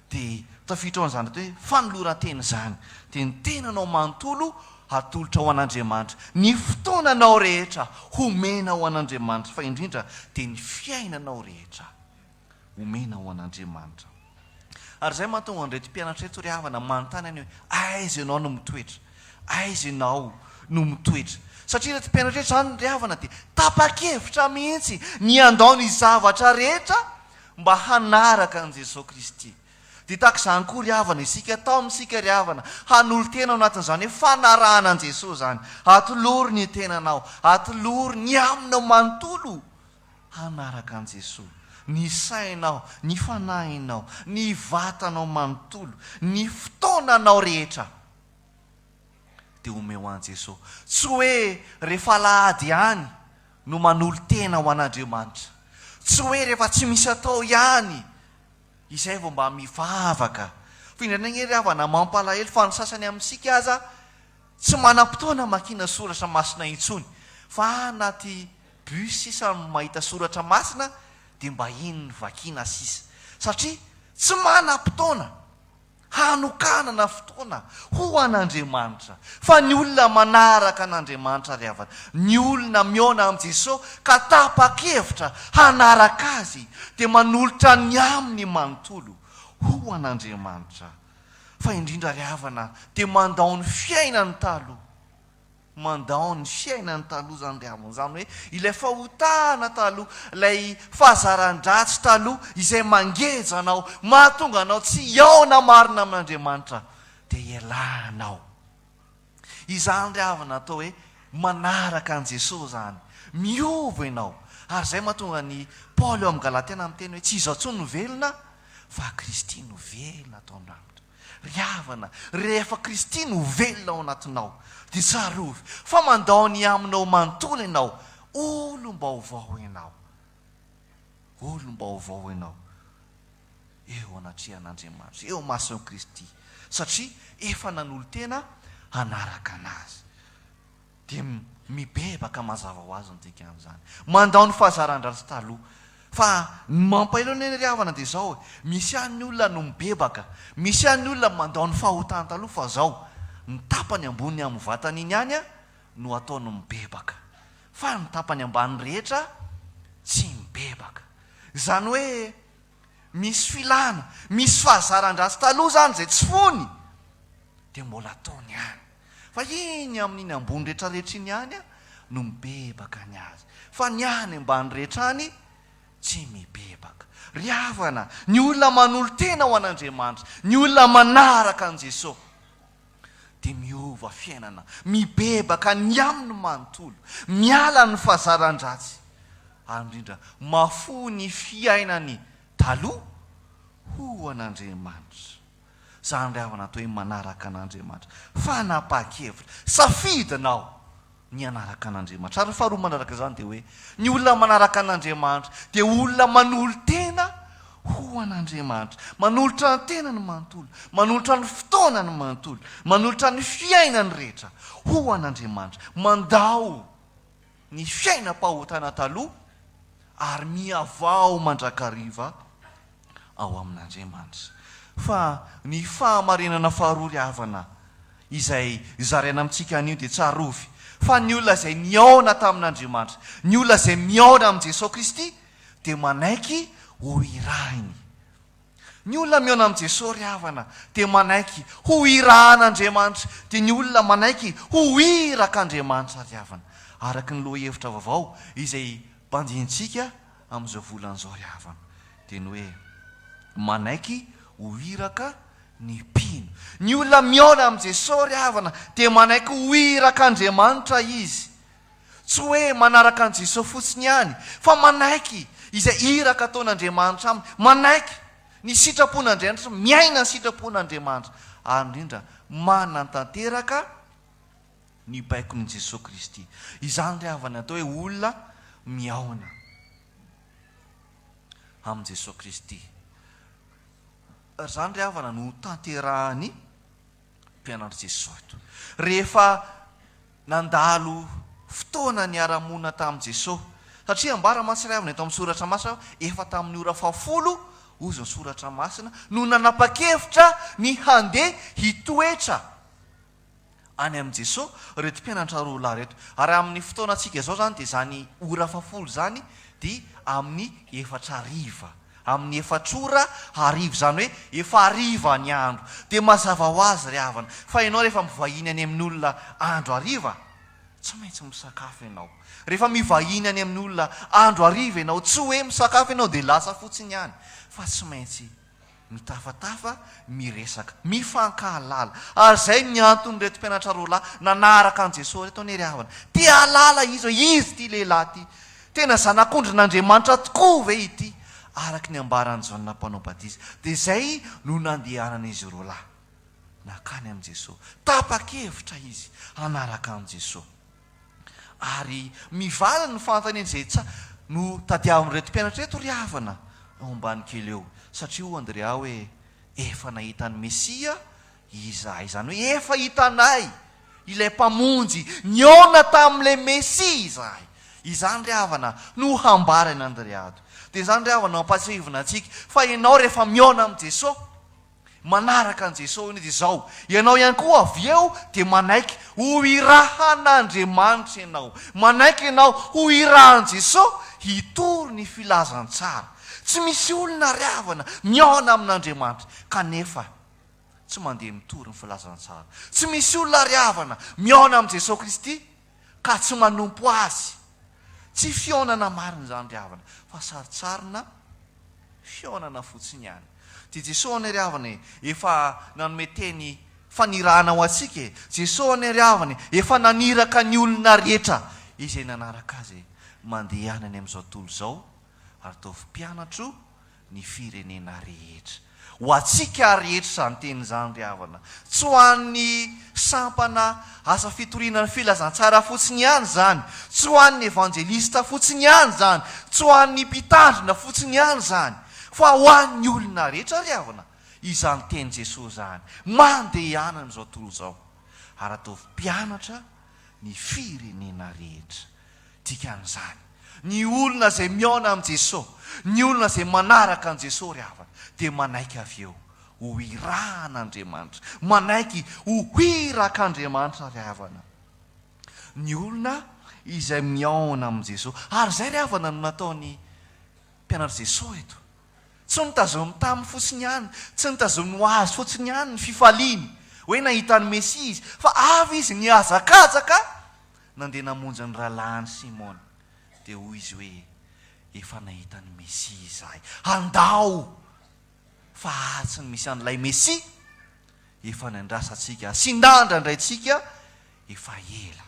dia tafiditra ao an'izany hoe fanoloran-tena zany dia ny tenanao manontolo atolotra ho an'Andriamanitra ny fotoananao rehetra homena ho an'Andriamanitra fa indrindra dia ny fiainanao rehetra homena ho an'Andriamanitra ary zay mahatonga an'irety mpianatra reto ry havana manontany any hoe aiza ianao no mitoetra aiza ianao no mitoetra satria reto mpianatra reto zany ry havana dia tapa-kevitra mihitsy ny andao ny zavatra rehetra mba hanaraka an' Jesosy Kristy dia tahaka izany koa ry havana isika atao amintsika ry havana hanolo tena ao anatin'izany hoe fanarahana an' Jesosy zany atolory ny tenanao atolory ny aminao manontolo hanaraka an' Jesosy ny sainao ny fanahinao ny vatanao manontolo ny fotoananao rehetra dia omeo an' Jesosy tsy hoe rehefa alahady ihany no manolo tena ho an'Andriamanitra tsy hoe rehefa tsy misy atao ihany izay vao mba mivavaka Findraindray ry havana mampalahelo fa ny sasany amintsika aza tsy manam-potoana makina soratra masina intsony, fa anaty bus sisa mahita soratra masina dia mba iny ny vakina sisa, satria tsy manam-potoana hanokanana fotoana ho an'Andriamanitra. Fa ny olona manaraka an'Andriamanitra ry havana, ny olona miona amin'i Jesosy ka tapa-kevitra hanaraka azy dia manolotra ny aminy manontolo ho an'Andriamanitra. Fa indrindra ry havana dia mandao ny fiainany taloha, mandao ny fiainany taloha zany ry havana, zany hoe ilay fahotana taloha, ilay fahazaran-dratsy taloha izay mangeja anao, mahatonga anao tsy hiaona marina amin'Andriamanitra dia ialanao. Izany ry havana atao hoe manaraka an' Jesosy zany, miova ianao. Ary izay mahatonga ny Paoly eo amin'ny Galatiana amin'ny teny hoe tsy izaho intsony no velona fa Kristy no velona atao andramitra. Ry havana, rehefa Kristy no velona ao anatinao dia tsarovy fa mandao ny aminao manontolo ianao, olom-baovao ianao, olom-baovao ianao eo anatrehan'Andriamanitra, eo mason'i Kristy, satria efa nanolo tena hanaraka anazy. Dia mibebaka mazava ho azy ny dikan'izany, mandao ny fahazaran-dratsy taloha. Fa mampahelo ny ry havana dia zao, misy any olona no mibebaka, misy any olona mandao ny fahotana taloha, fa zao ny tapany ambony amin'ny vatany iny any no ataony mibebaka, fa ny tapany ambany rehetra tsy mibebaka. Zany hoe misy filana, misy fahazaran-dratsy taloha zany zay tsy fony dia mbola ataony any, fa iny amin'iny ambony rehetrarehetra iny any no mibebaka ny azy, fa ny any ambany rehetra any tsy mibebaka. Ry havana, ny olona manolo tena ho an'Andriamanitra, ny olona manaraka an' Jesosy dia miova fiainana, mibebaka ny aminy manontolo, miala ny fahazaran-dratsy, ary indrindra mahafoy ny fiainany taloha ho an'Andriamanitra. Zany ry havana atao hoe manaraka an'Andriamanitra, fanapa-kevitra, safidinao ny anaraka an'Andriamanitra. Ary faharoa manaraka izany dia hoe ny olona manaraka an'Andriamanitra dia olona manolo tena ho an'Andriamanitra, manolotra ny tena ny manontolo, manolotra ny fotoana ny manontolo, manolotra ny fiainany rehetra ho an'Andriamanitra, mandao ny fiainam-pahotana taloha ary miavao mandrakariva ao amin'Andriamanitra. Fa ny fahamarinana faharoa ry havana izay zaraina amintsika anio dia tsarovy, fa ny olona izay miaona tamin'Andriamanitra, ny olona izay miaona amin'i Jesosy Kristy dia manaiky ho irahiny. Ny olona miaona amin'i Jesosy ry havana dia manaiky ho irahan'Andriamanitra, dia ny olona manaiky ho irak'Andriamanitra ry havana, araka ny loha hevitra vaovao izay mpandinitsika amin'izao volan'izao ry havana, dia ny hoe manaiky ho iraka ny mpino. Ny olona miaona amin'i Jesosy ry havana dia manaiky ho irak'Andriamanitra izy, tsy hoe manaraka an' Jesosy fotsiny ihany, fa manaiky izay iraka ataon'Andriamanitra aminy, manaiky ny sitrapon'Andriamanitra, miaina ny sitrapon'Andriamanitra, ary indrindra manantanteraka ny baikon'i Jesosy Kristy. Izany ry havana atao hoe olona miaona amin'i Jesosy Kristy. Zany ry havana no tanterahany mpianatra Jesosy eto. Rehefa nandalo fotoana ny ara-monina tamin'i Jesosy, satria ambara masina ry havana eto amin'ny soratra masina, efa tamin'ny ora 10 ozy ny soratra masina no nanapa-kevitra ny handeha hitoetra any amin'i Jesosy reto mpianatra roa lahy reto. Ary amin'ny fotoanantsika izao zany dia zany ora 10 zany dia amin'ny 4:00, amin'ny 4:00 zany hoe efa hariva ny andro. Dia mazava ho azy ry havana fa ianao rehefa mivahiny any amin'ny olona andro hariva, tsy maintsy misakafo ianao. Rehefa mivahiny any amin'ny olona andro hariva ianao, tsy hoe misakafo ianao dia lasa fotsiny ihany, fa tsy maintsy mitafatafa, miresaka, mifankahalala. Ary zay ny antony reto mpianatra roa lahy nanaraka an' Jesosy reto ny ry havana. Tia halala izy ty lehilahy ty, tena zanak'Andrian'Andriamanitra tokoa ve ity, araka ny ambaran'ny Joanina mpanao batisa. Dia zay no nandehanana izy roa lahy nakany amin'i Jesosy, tapa-kevitra izy hanaraka an' Jesosy. Ary mivala ny fantany izay no tadiavin'ireto mpianatra reto ry havana ao ambany kely eo, satria ho Andrea hoe efa nahitany Mesia izahay, izany hoe efa hitanay ilay mpamonjy niona tamin'ilay Mesia izahay. Izany ry havana no hambarana andriado. Dia izany ry havana mampatsivona antsika fa ianao rehefa miona amin'i Jesosy, manaraka an' Jesosy iny dia izao, ianao ihany koa avy eo dia manaiky ho irahan'Andriamanitra ianao, manaiky ianao ho irahan' Jesosy hitory ny filazantsara. Tsy misy olona ry havana miona amin'Andriamanitra kanefa tsy mandeha mitory ny filazantsara. Tsy misy olona ry havana miona amin'i Jesosy Kristy ka tsy manompo azy. Tsy fionana marina izany ry havana, fa saritsarina fionana fotsiny ihany. Dia Jesosy ane ry havana efa nanome teny fanirana ho antsika. Jesosy ane ry havana efa naniraka ny olona rehetra izay nanaraka azy mandeha anany amin'izao tontolo izao, ary tovy mpianatro ny firenena rehetra. Ho antsika rehetra izany teny izany ry havana, tsy ho an'ny sampana asa fitorinany filazantsara fotsiny ihany izany, tsy ho an'ny evanjelista fotsiny ihany izany, tsy ho an'ny mpitandrina fotsiny ihany izany, fa ho an'ny olona rehetra ry havana. Izany teny Jesosy izany mandeha anany izao tontolo izao, ary ataovy mpianatra ny firenena rehetra. Dikan'izany ny olona izay miona amin'i Jesosy, ny olona izay manaraka an' Jesosy ry havana, dia manaiky avy eo ho irahan'Andriamanitra, manaiky ho hirak'Andriamanitra ry havana. Ny olona izay miona amin'i Jesosy, ary izay ry havana no nataony mpianatra Jesosy eto. Tsy nitazominy tamin'ny fotsiny ihany, tsy nitazominy ho azy fotsiny ihany ny fifaliany hoe nahitany Mesia izy, fa avy izy niazakazaka nandeha namonjy ny rahalahy Simona, dia hoy izy hoe efa nahitany Mesia izahay, andao fa atsy ny misy an'ilay Mesia efa nandrasantsika, sindandra indraytsika efa ela.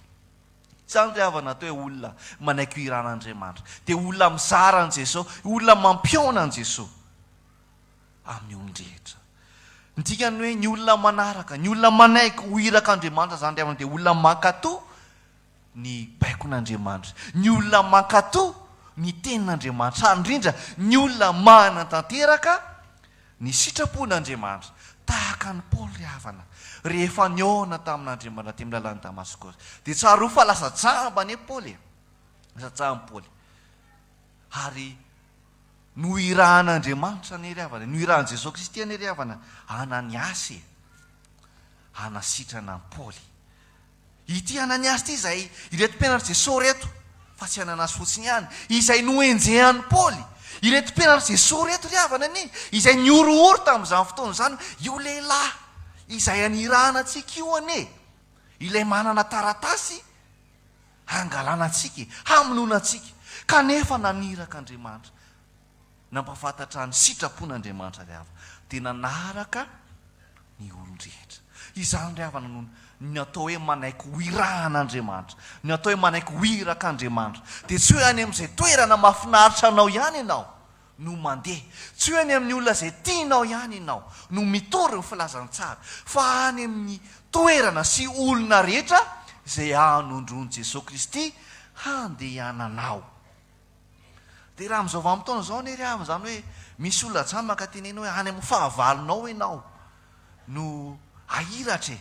Izany ry havana atao hoe olona manaiky iran'Andriamanitra, dia olona mizara an' Jesosy, olona mampiona an' Jesosy amin'ny olon-drehetra. Ny dikany hoe ny olona manaraka, ny olona manaiky ho irak'Andriamanitra zany ry havana, dia olona mankatoa ny baikon'Andriamanitra, ny olona mankatoa ny tenin'Andriamanitra, indrindra ny olona manan-tanteraka ny sitrapon'Andriamanitra, tahaka ny Paoly ry havana rehefa niona tamin'Andriamanitra teny amin'ny lalàn'i Damaskosy. Dia tsara ho fa lasa jamba ane Paoly, lasa jamba Paoly, ary no irahan'Andriamanitra ane ry havana, no irahan' Jesosy Kristy ane ry havana, Ananiasy anasitrana ny Paoly. Ity Ananiasy ity izay ireto mpianatra Jesosy reto, fa tsy Ananiasy fotsiny ihany, izay noenjehan'ny Paoly. Ireto mpianatra Jesosy reto ry havana ani, izay niorooro tamin'izany fotoana izany, io lehilahy izay anirahana antsika io ane, ilay manana taratasy hangalana antsika, hamonoana antsika, kanefa nanirak'Andriamanitra, nampafantatra ny sitrapon'Andriamanitra ry havana, dia nanaraka ny olon-drehetra. Izany ry havana no ny atao hoe manaiky ho irahan'Andriamanitra, ny atao hoe manaiky ho irak'Andriamanitra. Dia tsy hoe any amin'izay toerana mahafinaritra anao ihany ianao no mandeha, tsy hoe any amin'ny olona izay tianao ihany ianao no mitory ny filazantsara, fa any amin'ny toerana sy olona rehetra izay hanondroan'i Jesosy Kristy handehananao. Dia raha amin'izao vanim-potoana izao ane ry havana, izany hoe misy olona jambaka tenena hoe any amin'ny fahavalonao ianao no ahiratra e.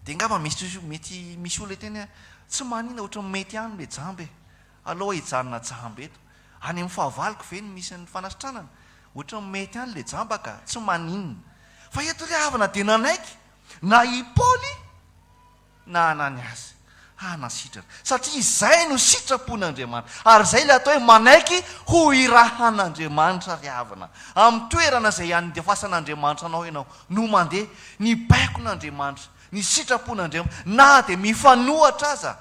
Dia ngamba mety misy olona teny tsy manina ohatry mety ihany le jamba e, aloha hijanona jamba eto, any amin'ny fahavaloko ve no misy ny fanasitranana, ohatry mety ihany le jamba ka tsy maninona. Fa eto ry havana dia nanaiky na i Paoly na Ananiasy hanasitrana, satria izay no sitrapon'Andriamanitra, ary izay le atao hoe manaiky ho irahan'Andriamanitra ry havana, amin'ny toerana izay handefasan'Andriamanitra anao ianao no mandeha, ny baikon'Andriamanitra, ny sitrapon'Andriamanitra, na dia mifanohatra aza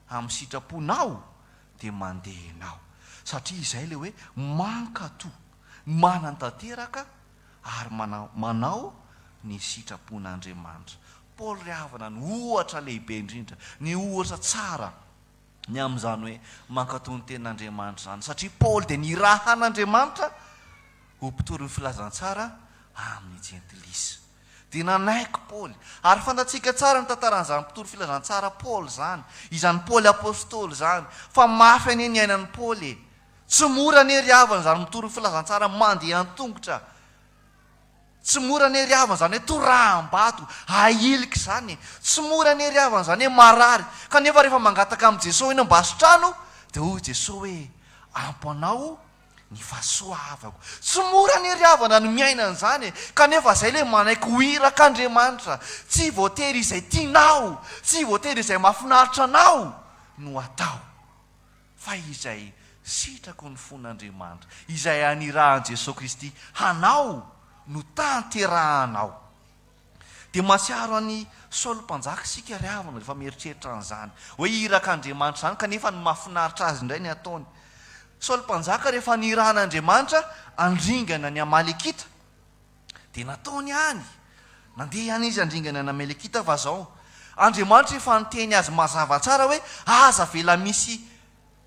amin'ny sitraponao dia mandeha ianao, satria izay le hoe mankatoa, manan-tanteraka ary manao ny sitrapon'Andriamanitra. Paoly ry havana ny ohatra lehibe indrindra, ny ohatra tsara ny amin'izany hoe mankatoa ny tenin'Andriamanitra zany, satria Paoly dia nirahan'Andriamanitra ho mpitory ny filazantsara amin'ny jentilisa. Dia nanaiky Paoly, ary fantatsika tsara ny tantaran'izany mpitory filazantsara Paoly zany, izany Paoly apôstôly zany, fa mafy ane ny ainan'ny Paoly, tsy mora ane ry havana zany mpitory filazantsara mandeha an-tongotra, tsy mora ny riavana zany hoe toraham-bato ailika zany tsy mora ny riavana zany hoe marary kanefa rehefa mangataka amin'i jesosy eny ambasotrano dia hoy jesosy hoe ampo anao ny fahasoavako tsy mora ny riavana no miainana zany kanefa zay le manaiky ho irak'Andriamanitra tsy voatery izay tianao tsy voatery izay mahafinaritra anao no atao fa izay sitrako ny fon'Andriamanitra izay anirahan' Jesosy Kristy hanao no tanterahanao dia mahatsiaro any Saoly mpanjaka sika riavana rehefa mieritreritra an'izany hoe irak'Andriamanitra zany kanefa ny mahafinaritra azy indray ny ataony. Saoly mpanjaka rehefa nirahan'Andriamanitra andringana ny Amalekita dia nataony any nandeha any izy andringana ny Amalekita fa zao Andriamanitra efa niteny azy mazava tsara hoe aza vela misy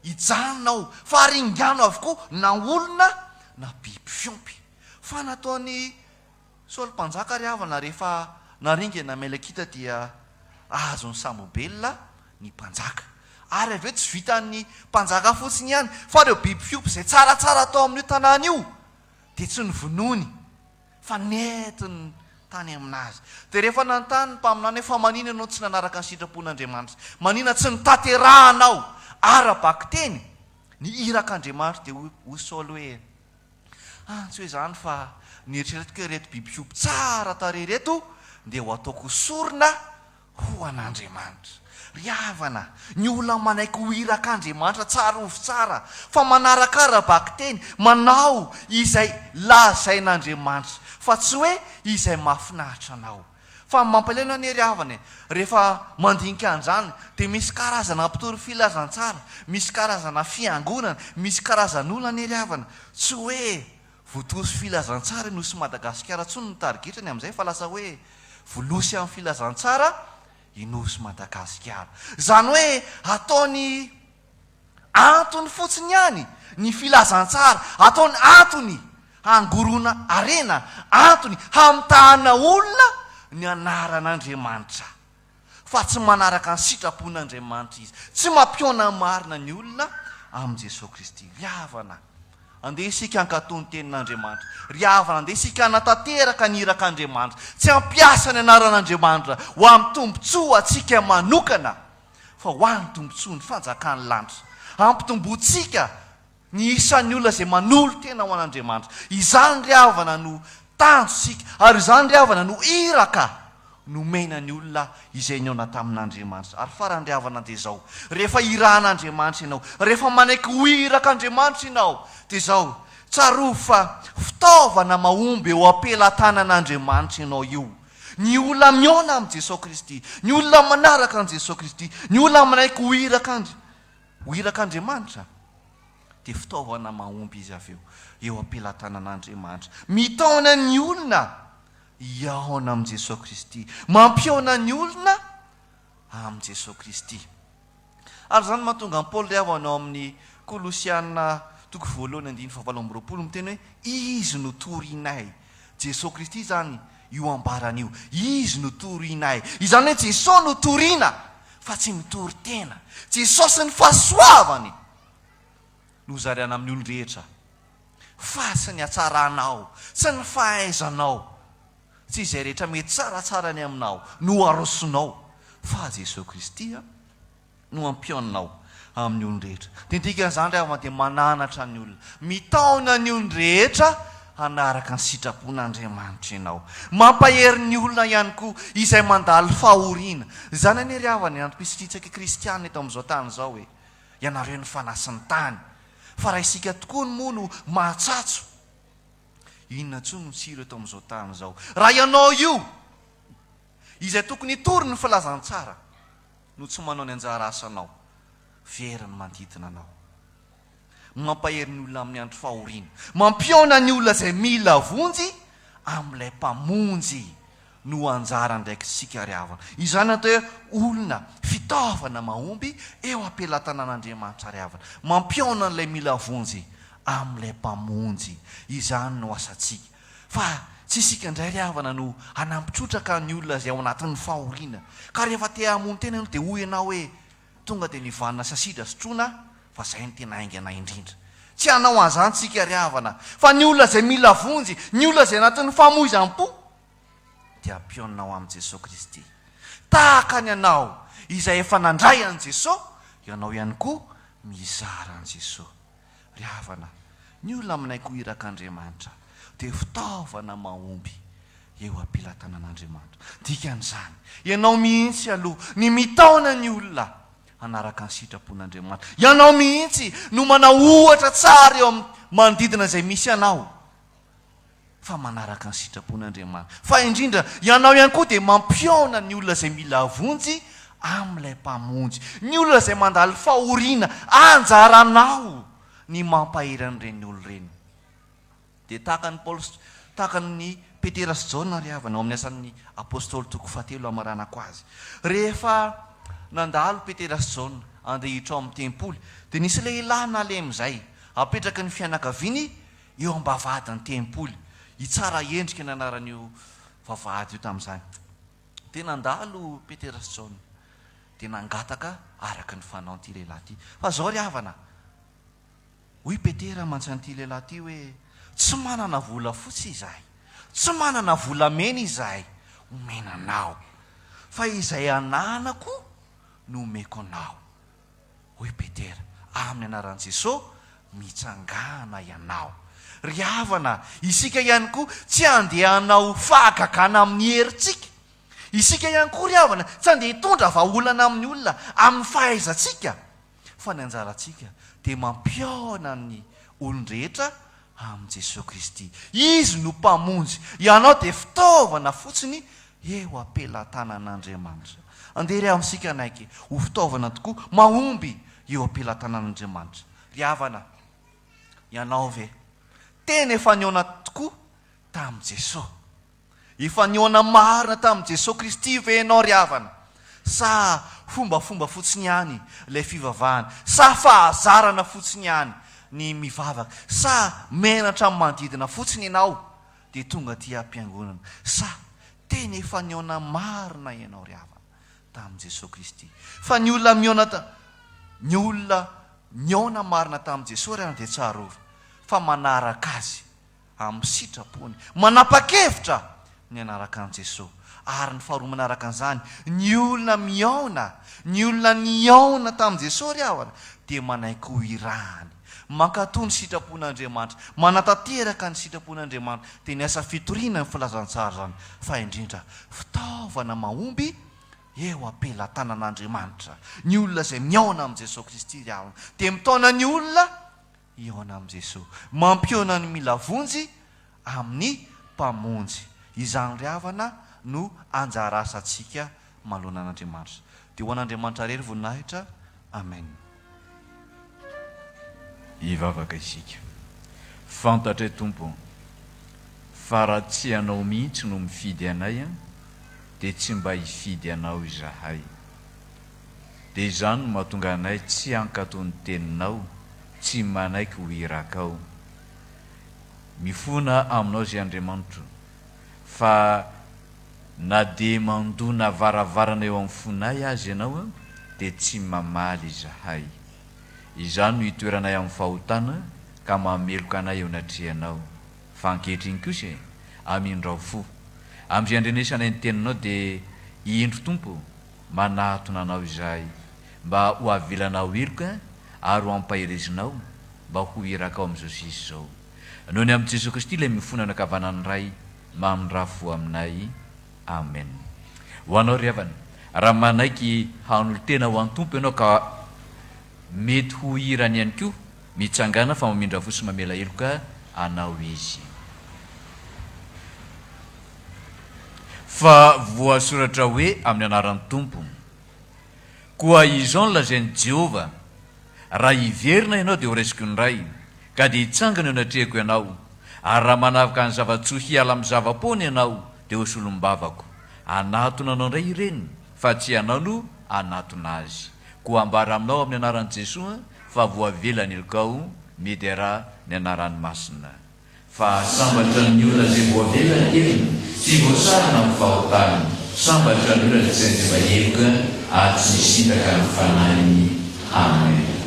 hijanonao fa ringano avokoa na olona na biby fiompy. Fa nataony Saoly mpanjaka riavana rehefa naringana Amalekita dia azony samobelona ny mpanjaka ary avy eo tsy vitan'ny mpanjaka fotsiny ihany fa reo biby fiompy izay tsaratsara atao amin'io tanàna io dia tsy nyvonony fa netiny tany aminazy. Dia rehefa nanontany ny mpaminany hoe fa manina ianao tsy nanaraka ny sitrapon'Andriamanitra, manina tsy nitanterahanao ara-baky teny ny irak'Andriamanitra. Dia hoy Saoly hoe tsy hoe zany fa nieritreretiko hoe reto biby fiompy tsara tarehy reto dia ho ataoko sorona ho an'Andriamanitra. Riavana ny olona manaiky ho irak'Andriamanitra tsara ovy tsara fa manaraka ara-baky teny manao izay lazain'Andriamanitra fa tsy hoe izay mahafinaritra anao. Fa mampalena ny riavana rehefa mandinika an'izany dia misy karazana mpitory filazantsara, misy karazana fiangonana, misy karazan'olona ny riavana tsy hoe voatosy filazantsara nosy Madagasikara tsony no tarigetrany amin'izay fa lasa hoe volosy amin'ny filazantsara inosy Madagasikara. Zany hoe ataony antony fotsiny ihany ny filazantsara, ataony antony angorona arena, antony hamitahana olona ny anaran'Andriamanitra fa tsy manaraka ny sitrapon'Andriamanitra izy, tsy mampiona marina ny olona amin'i Jesosy Kristy. Riavana andeha isika hankatony tenin'Andriamanitra, riavana andeha isika hanatanteraka ny irak'Andriamanitra, tsy hampiasa ny anaran'Andriamanitra ho amin'ny tombontsoa atsika manokana fa ho amin'ny tombontsoa ny fanjakan'ny lanitra, hampitombotsika ny isan'ny olona izay manolo tena ho an'Andriamanitra. Izany riavana no tanjosika ary izany riavana no iraka nomena ny olona izay niona tamin'Andriamanitra. Ary farany riavana dia zao, rehefa irahan'Andriamanitra ianao, rehefa manaiky ho irak'Andriamanitra ianao dia zao, tsarovy fa fitaovana mahomby eo ampelantanan'Andriamanitra ianao io. Ny olona miona amin'i Jesosy Kristy, ny olona manaraka an'i Jesosy Kristy, ny olona manaiky ho irak'Andriamanitra dia fitaovana mahomby izy avy eo ampelantanan'Andriamanitra, mitaona ny olona iaona amin'i Jesosy Kristy, mampiona ny olona amin'i Jesosy Kristy. Ary zany mahatonga ny Paoly riavana ao amin'ny Kolosiana 2:7-8 miteny hoe izy no torianay. Jesosy Kristy zany io ambarana io, izy no torianay. Izany hoe Jesosy no toriana fa tsy mitory tena. Jesosy ny fahasoavany no zariana amin'ny olon-drehetra fa sy ny hatsaranao, sy ny fahaizanao, tsy izay rehetra mety tsaratsara ny aminao no arosonao fa Jesosy Kristy no ampionanao amin'ny olon-drehetra. Dia dikan'izany riavana dia mananatra ny olona, mitaona ny olon-drehetra hanaraka ny sitrapon'Andriamanitra ianao, mampahery ny olona ihany koa izay mandalo fahoriana. Zany anie riavana antom-pisititsaka kristianina eto amin'izao tany izao hoe ianareo ny fanasin'ny tany. Fa raha isika tokoa ny moa no mahatsatso, inona tsony no tsiro eto amin'izao tany izao. Raha ianao io izay tokony hitory ny filazantsara no tsy manao ny anjara asanao, veriny manodidina anao, mampahery ny olona amin'ny andro fahoriana, mampiona ny olona izay mila vonjy amin'ilay mpamonjy no anjara ndraiky sika riavana. Izany atao hoe olona fitaovana mahomby eo ampelantanan'Andriamanitra riavana, mampiona n'ilay mila vonjy amin'ilay mpamonjy. Izany no asantsika. Fa tsy isika indray riavana no hanampitrotraka ny olona izay ao anatin'ny fahoriana. Ka rehefa te hamono tena ianao dia hoy ianao hoe tonga dia nivanina sasidra sotroina fa izay no tena aingana indrindra. tsy hanao an'izany tsika ry havana fa ny olona izay mila vonjy ny olona izay anatin'ny famoizam-po dia ampionnao amin'i Jesosy Kristy tahaka ny anao izay efa nandray an' Jesosy ianao ihany koa mizara an' Jesosy ry havana ny olona aminay koa irak'Andriamanitra dia fitaovana mahomby eo ampilatanan'Andriamanitra dikan'izany ianao mihitsy aloha ny mitaona ny olona anaraka ny sitrapon'Andriamanitra ianao mihitsy no manao ohatra tsara eo amin'ny manodidina izay misy anao fa manaraka ny sitrapon'Andriamanitra fa indrindra ianao ihany koa dia mampiona ny olona izay mila vonjy amin'ilay mpamonjy ny olona izay mandalo fahoriana anjaranao ny mampahery an'ireny olo ireny dia tahaka ny Paoly tahaka ny Petera sy Jaona ry havana ao amin'ny asan'ny apôstôly toko 7 amaranako azy rehefa nandalo Petera sy Jaona andeha hiditra ao amin'ny tempoly dia nisy lehilahy nalemizay apetraka ny fianakaviany eo am-bavahadin'ny tempoly hitsara endrika ny anaran'io vavahady io tamin'izany dia nandalo Petera sy Jaona dia nangataka araka ny fanaon'ity lehilahy ity fa zao ry havana hoy Petera mantsan'ity lehilahy ity hoe tsy manana vola fotsy izahay tsy manana volamena izahay omena anao fa izay ananako no omeko anao hoy Petera amin'ny anaran'i Jesosy mitsangana ianao ry havana isika ihany koa tsy andeha hanao fahagagana amin'ny herintsika isika ihany koa ry havana tsy andeha hitondra vahaolana amin'ny olona amin'ny fahaizantsika fa ny anjarantsika dia mampiona ny olon-drehetra amin'i Jesosy Kristy izy no mpamonjy ianao dia fitaovana fotsiny eo ampelantanan'Andriamanitra andeha ry amintsika anaiky ho fitaovana tokoa mahomby eo ampelantanan'Andriamanitra ry havana ianao ve tena efa niona tokoa tamin'i Jesosy efa niona marina tamin'i Jesosy Kristy ve ianao ry havana sa fombafomba fotsiny ihany ilay fivavahana sa fahazarana fotsiny ihany ny mivavaka sa menatra amin'ny manodidina fotsiny ianao dia tonga ty ampiangonana sa tena efa niona marina ianao ry havana tamin'i Jesosy Kristy fa ny olona ny olona niona marina tamin'i Jesosy ry dia tsarovy fa manaraka azy amin'ny sitrapony manapa-kevitra ny anaraka an'i Jesosy ary ny faharoa manaraka an'izany ny olona miaona ny olona niaona tamin'i Jesosy ry havana dia manaiky ho irahany mankatoa ny sitrapon'Andriamanitra manatanteraka ny sitrapon'Andriamanitra dia ny asa fitoriana ny filazantsara zany fa indrindra fitaovana mahomby eo ampelantanan'Andriamanitra ny olona izay miaona amin'i Jesosy Kristy ry havana dia mitaona ny olona iona amin'i Jesosy mampiona ny mila vonjy amin'ny mpamonjy izany ry havana no anjara asantsika manoloana an'Andriamanitra dia ho an'Andriamanitra rery voninahitra amen hivavaka isika fantatra tompo fa raha tsy anao mihitsy no mifidy anay dia tsy mba hifidy anao izahay dia izany no mahatonga anay tsy ankatony teninao tsy manaiky ho irakao mifona aminao zay Andriamanitra fa na dia mandona varavarana eo amin'ny fonay azy ianao dia tsy mamaly izahay izany no hitoeranay amin'ny fahotana ka mameloka anay eo anatrehanao fa ankehitriny kosa amindrao fo amin'izay andrenesanay ny teninao dia indro tompo manatona anao izahay mba ho avelanao iloka ary ho ampahirezinao mba ho irakao amin'izao sisy izao noho ny amin'i Jesosy Kristy ilay mifona ny akavanany ray mamindra-fo aminay amen ho anao ry havana raha manaiky hanolo tena ho an'ny tompo ianao ka mety ho irany ihany koa mitsangana fa mamindra fo sy mamela eloka anao izy fa voasoratra hoe amin'ny anaran'ny tompo koa izao no lazain'i Jehova raha hiverina ianao dia ho resiko ny ray ka dia hitsangana eo anatrehako ianao ary raha manavaka ny zavatsoa hiala amin'ny zavapony ianao dia ho solom-bavako anatona anao indray ireny fa tsy ianao no anatona azy koa ambara aminao amin'ny anaran'i Jesosy fa voavelany ilokao midera ny anaran'ny masina fa sambatra ny olona zay voavelany kely tsy voasarana amin'ny fahotana sambatra ny olona zay mba eloka ary tsy misitaka ny fanahy amen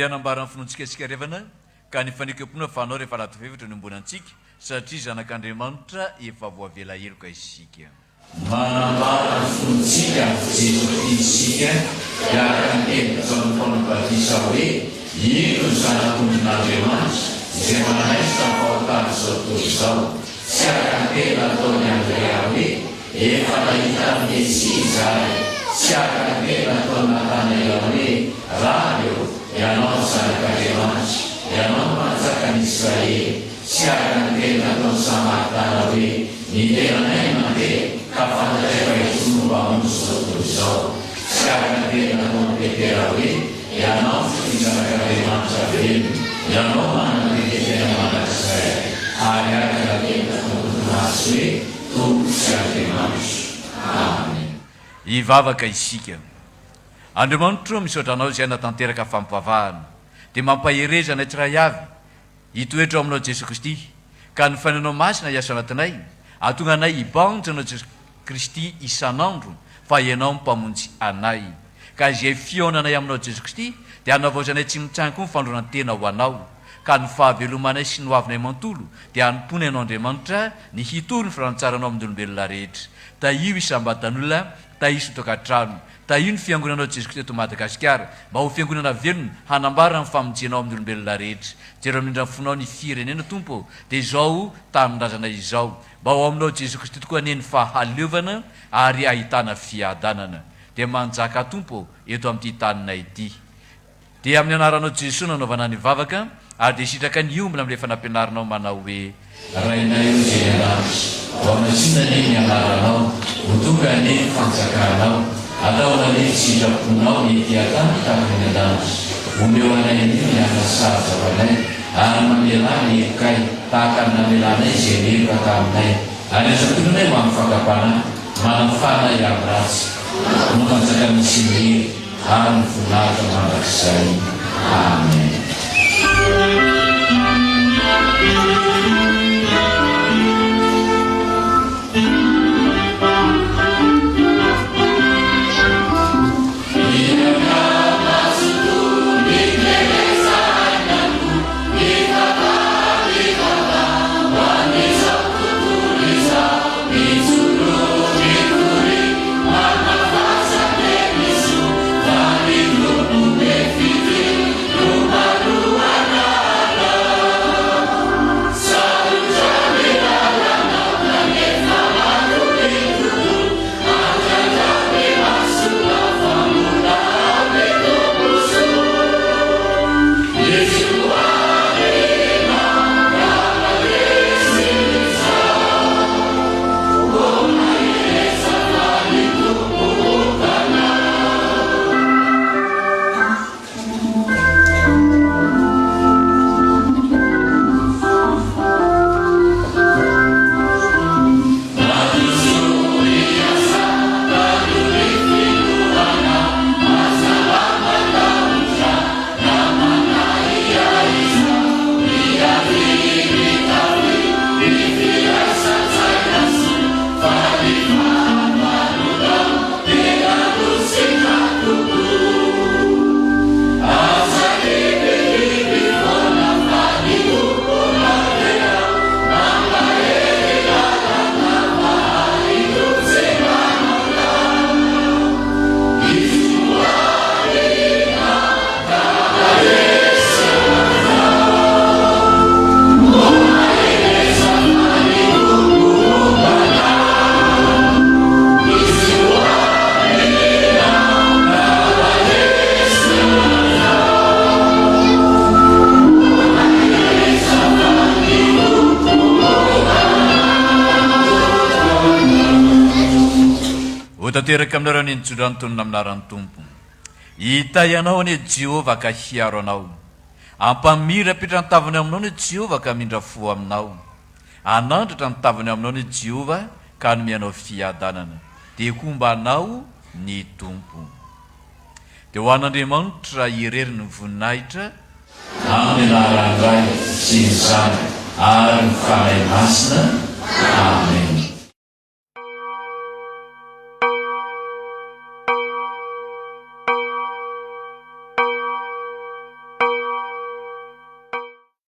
andeha anambarany finoantsika sikarevana ka ny fanekam-pona fanao rehefa latovevitra ny ombonantsika satria zanak'Andriamanitra efa voavela heloka isika. Manambara ny fonontsika Jesu Kristsika hiaraka ny teny Joana Mpanambadisa hoe ino ny zanak'Andriamanitra izay manaisy tamin'ny fahotana izao tontolo izao. Sy araka ny teny nataony Andrea hoe efa nahita amin'ny Mesia izahay. Sy araka ny teny nataony Natanaela hoe raha eo ianao ny zanak'Andriamanitra, ianao no manjaka ny Israely. Sy araka ny teny nataony Samaritana hoe ny tenanay mandeha ka fantatraiva izomba amono izao tontolo izao. Sy araka ny teny nataony Petera hoe ianao ny zanak'Andriamanitra velona, ianao manana ny tena mandrakizay. Ary araka ny teny nataony Tomasy hoe tompo sy Andriamanitra. Amen. Ivavaka isika. Andriamanitra misaotra anao izay natanteraka fampavahana dia mampaherezana tsiray avy hitoetra aminao Jesu Kristy ka ny fanenao masina hiasa anatinay atonga anay hibanjo anao Jesu Kristy isanandro fa ianao mpamonjy anay ka izay fionanay aminao Jesu Kristy dia anavaozanay tsy mitsangy koa ny fandronan-tena ho anao ka ny fahavelomanay sy ny hoavinay manontolo dia anompony anao Andriamanitra ny hitoro ny firanotsaranao amin'ny olombelona rehetra. Taio isambatan'olona, taio sotokatrano, taio ny fiangonanao Jesu Kristy eto Madagasikara mba ho fiangonana velona hanambara ny famonjenao amin'ny olombelona rehetra. Jereo mindra fonao ny firenena Tompo dia izao tanindrazana izao mba ho aminao Jesu Kristy tokoa neny fahaleovana ary ahitana fiadanana dia manjaka Tompo eto amin'ity tanina ity. Dia amin'ny anaranao Jesosy nanaovana ny vavaka ary dia sitraka ny ombona amin'ilay fanampianarinao manao hoe rainay io izay anamitra ao anatsina ny mianaranao ho tonga ny fanjakanao ataona ny sitraponao ny tiatany tamin'ny anamitra omeo anay ny mianasaza ho anay ary mamela ny ekay tahaka ny namelanay izay meloka taminay ary azatonanay mamifakapana manafana amin'ny ratsy no manjaka misy mihery ary ny vonahitra mandrakizay. Amen. Tanteraka aminareo ny jorantonona aminaran'ny Tompo. Hita ianao ny Jehova ka hiaro anao. Ampamirapitra ny tavany aminao ny Jehova ka mindra fo aminao. Anandratra ny tavany aminao ny Jehova ka nomeanao fiadanana. Dia komba anao ny Tompo. Dia ho an'Andriamanitra irery ny voninahitra amin'ny anaran'ny Ray sy ny Zanaka ary ny Fanahy Masina. Amen.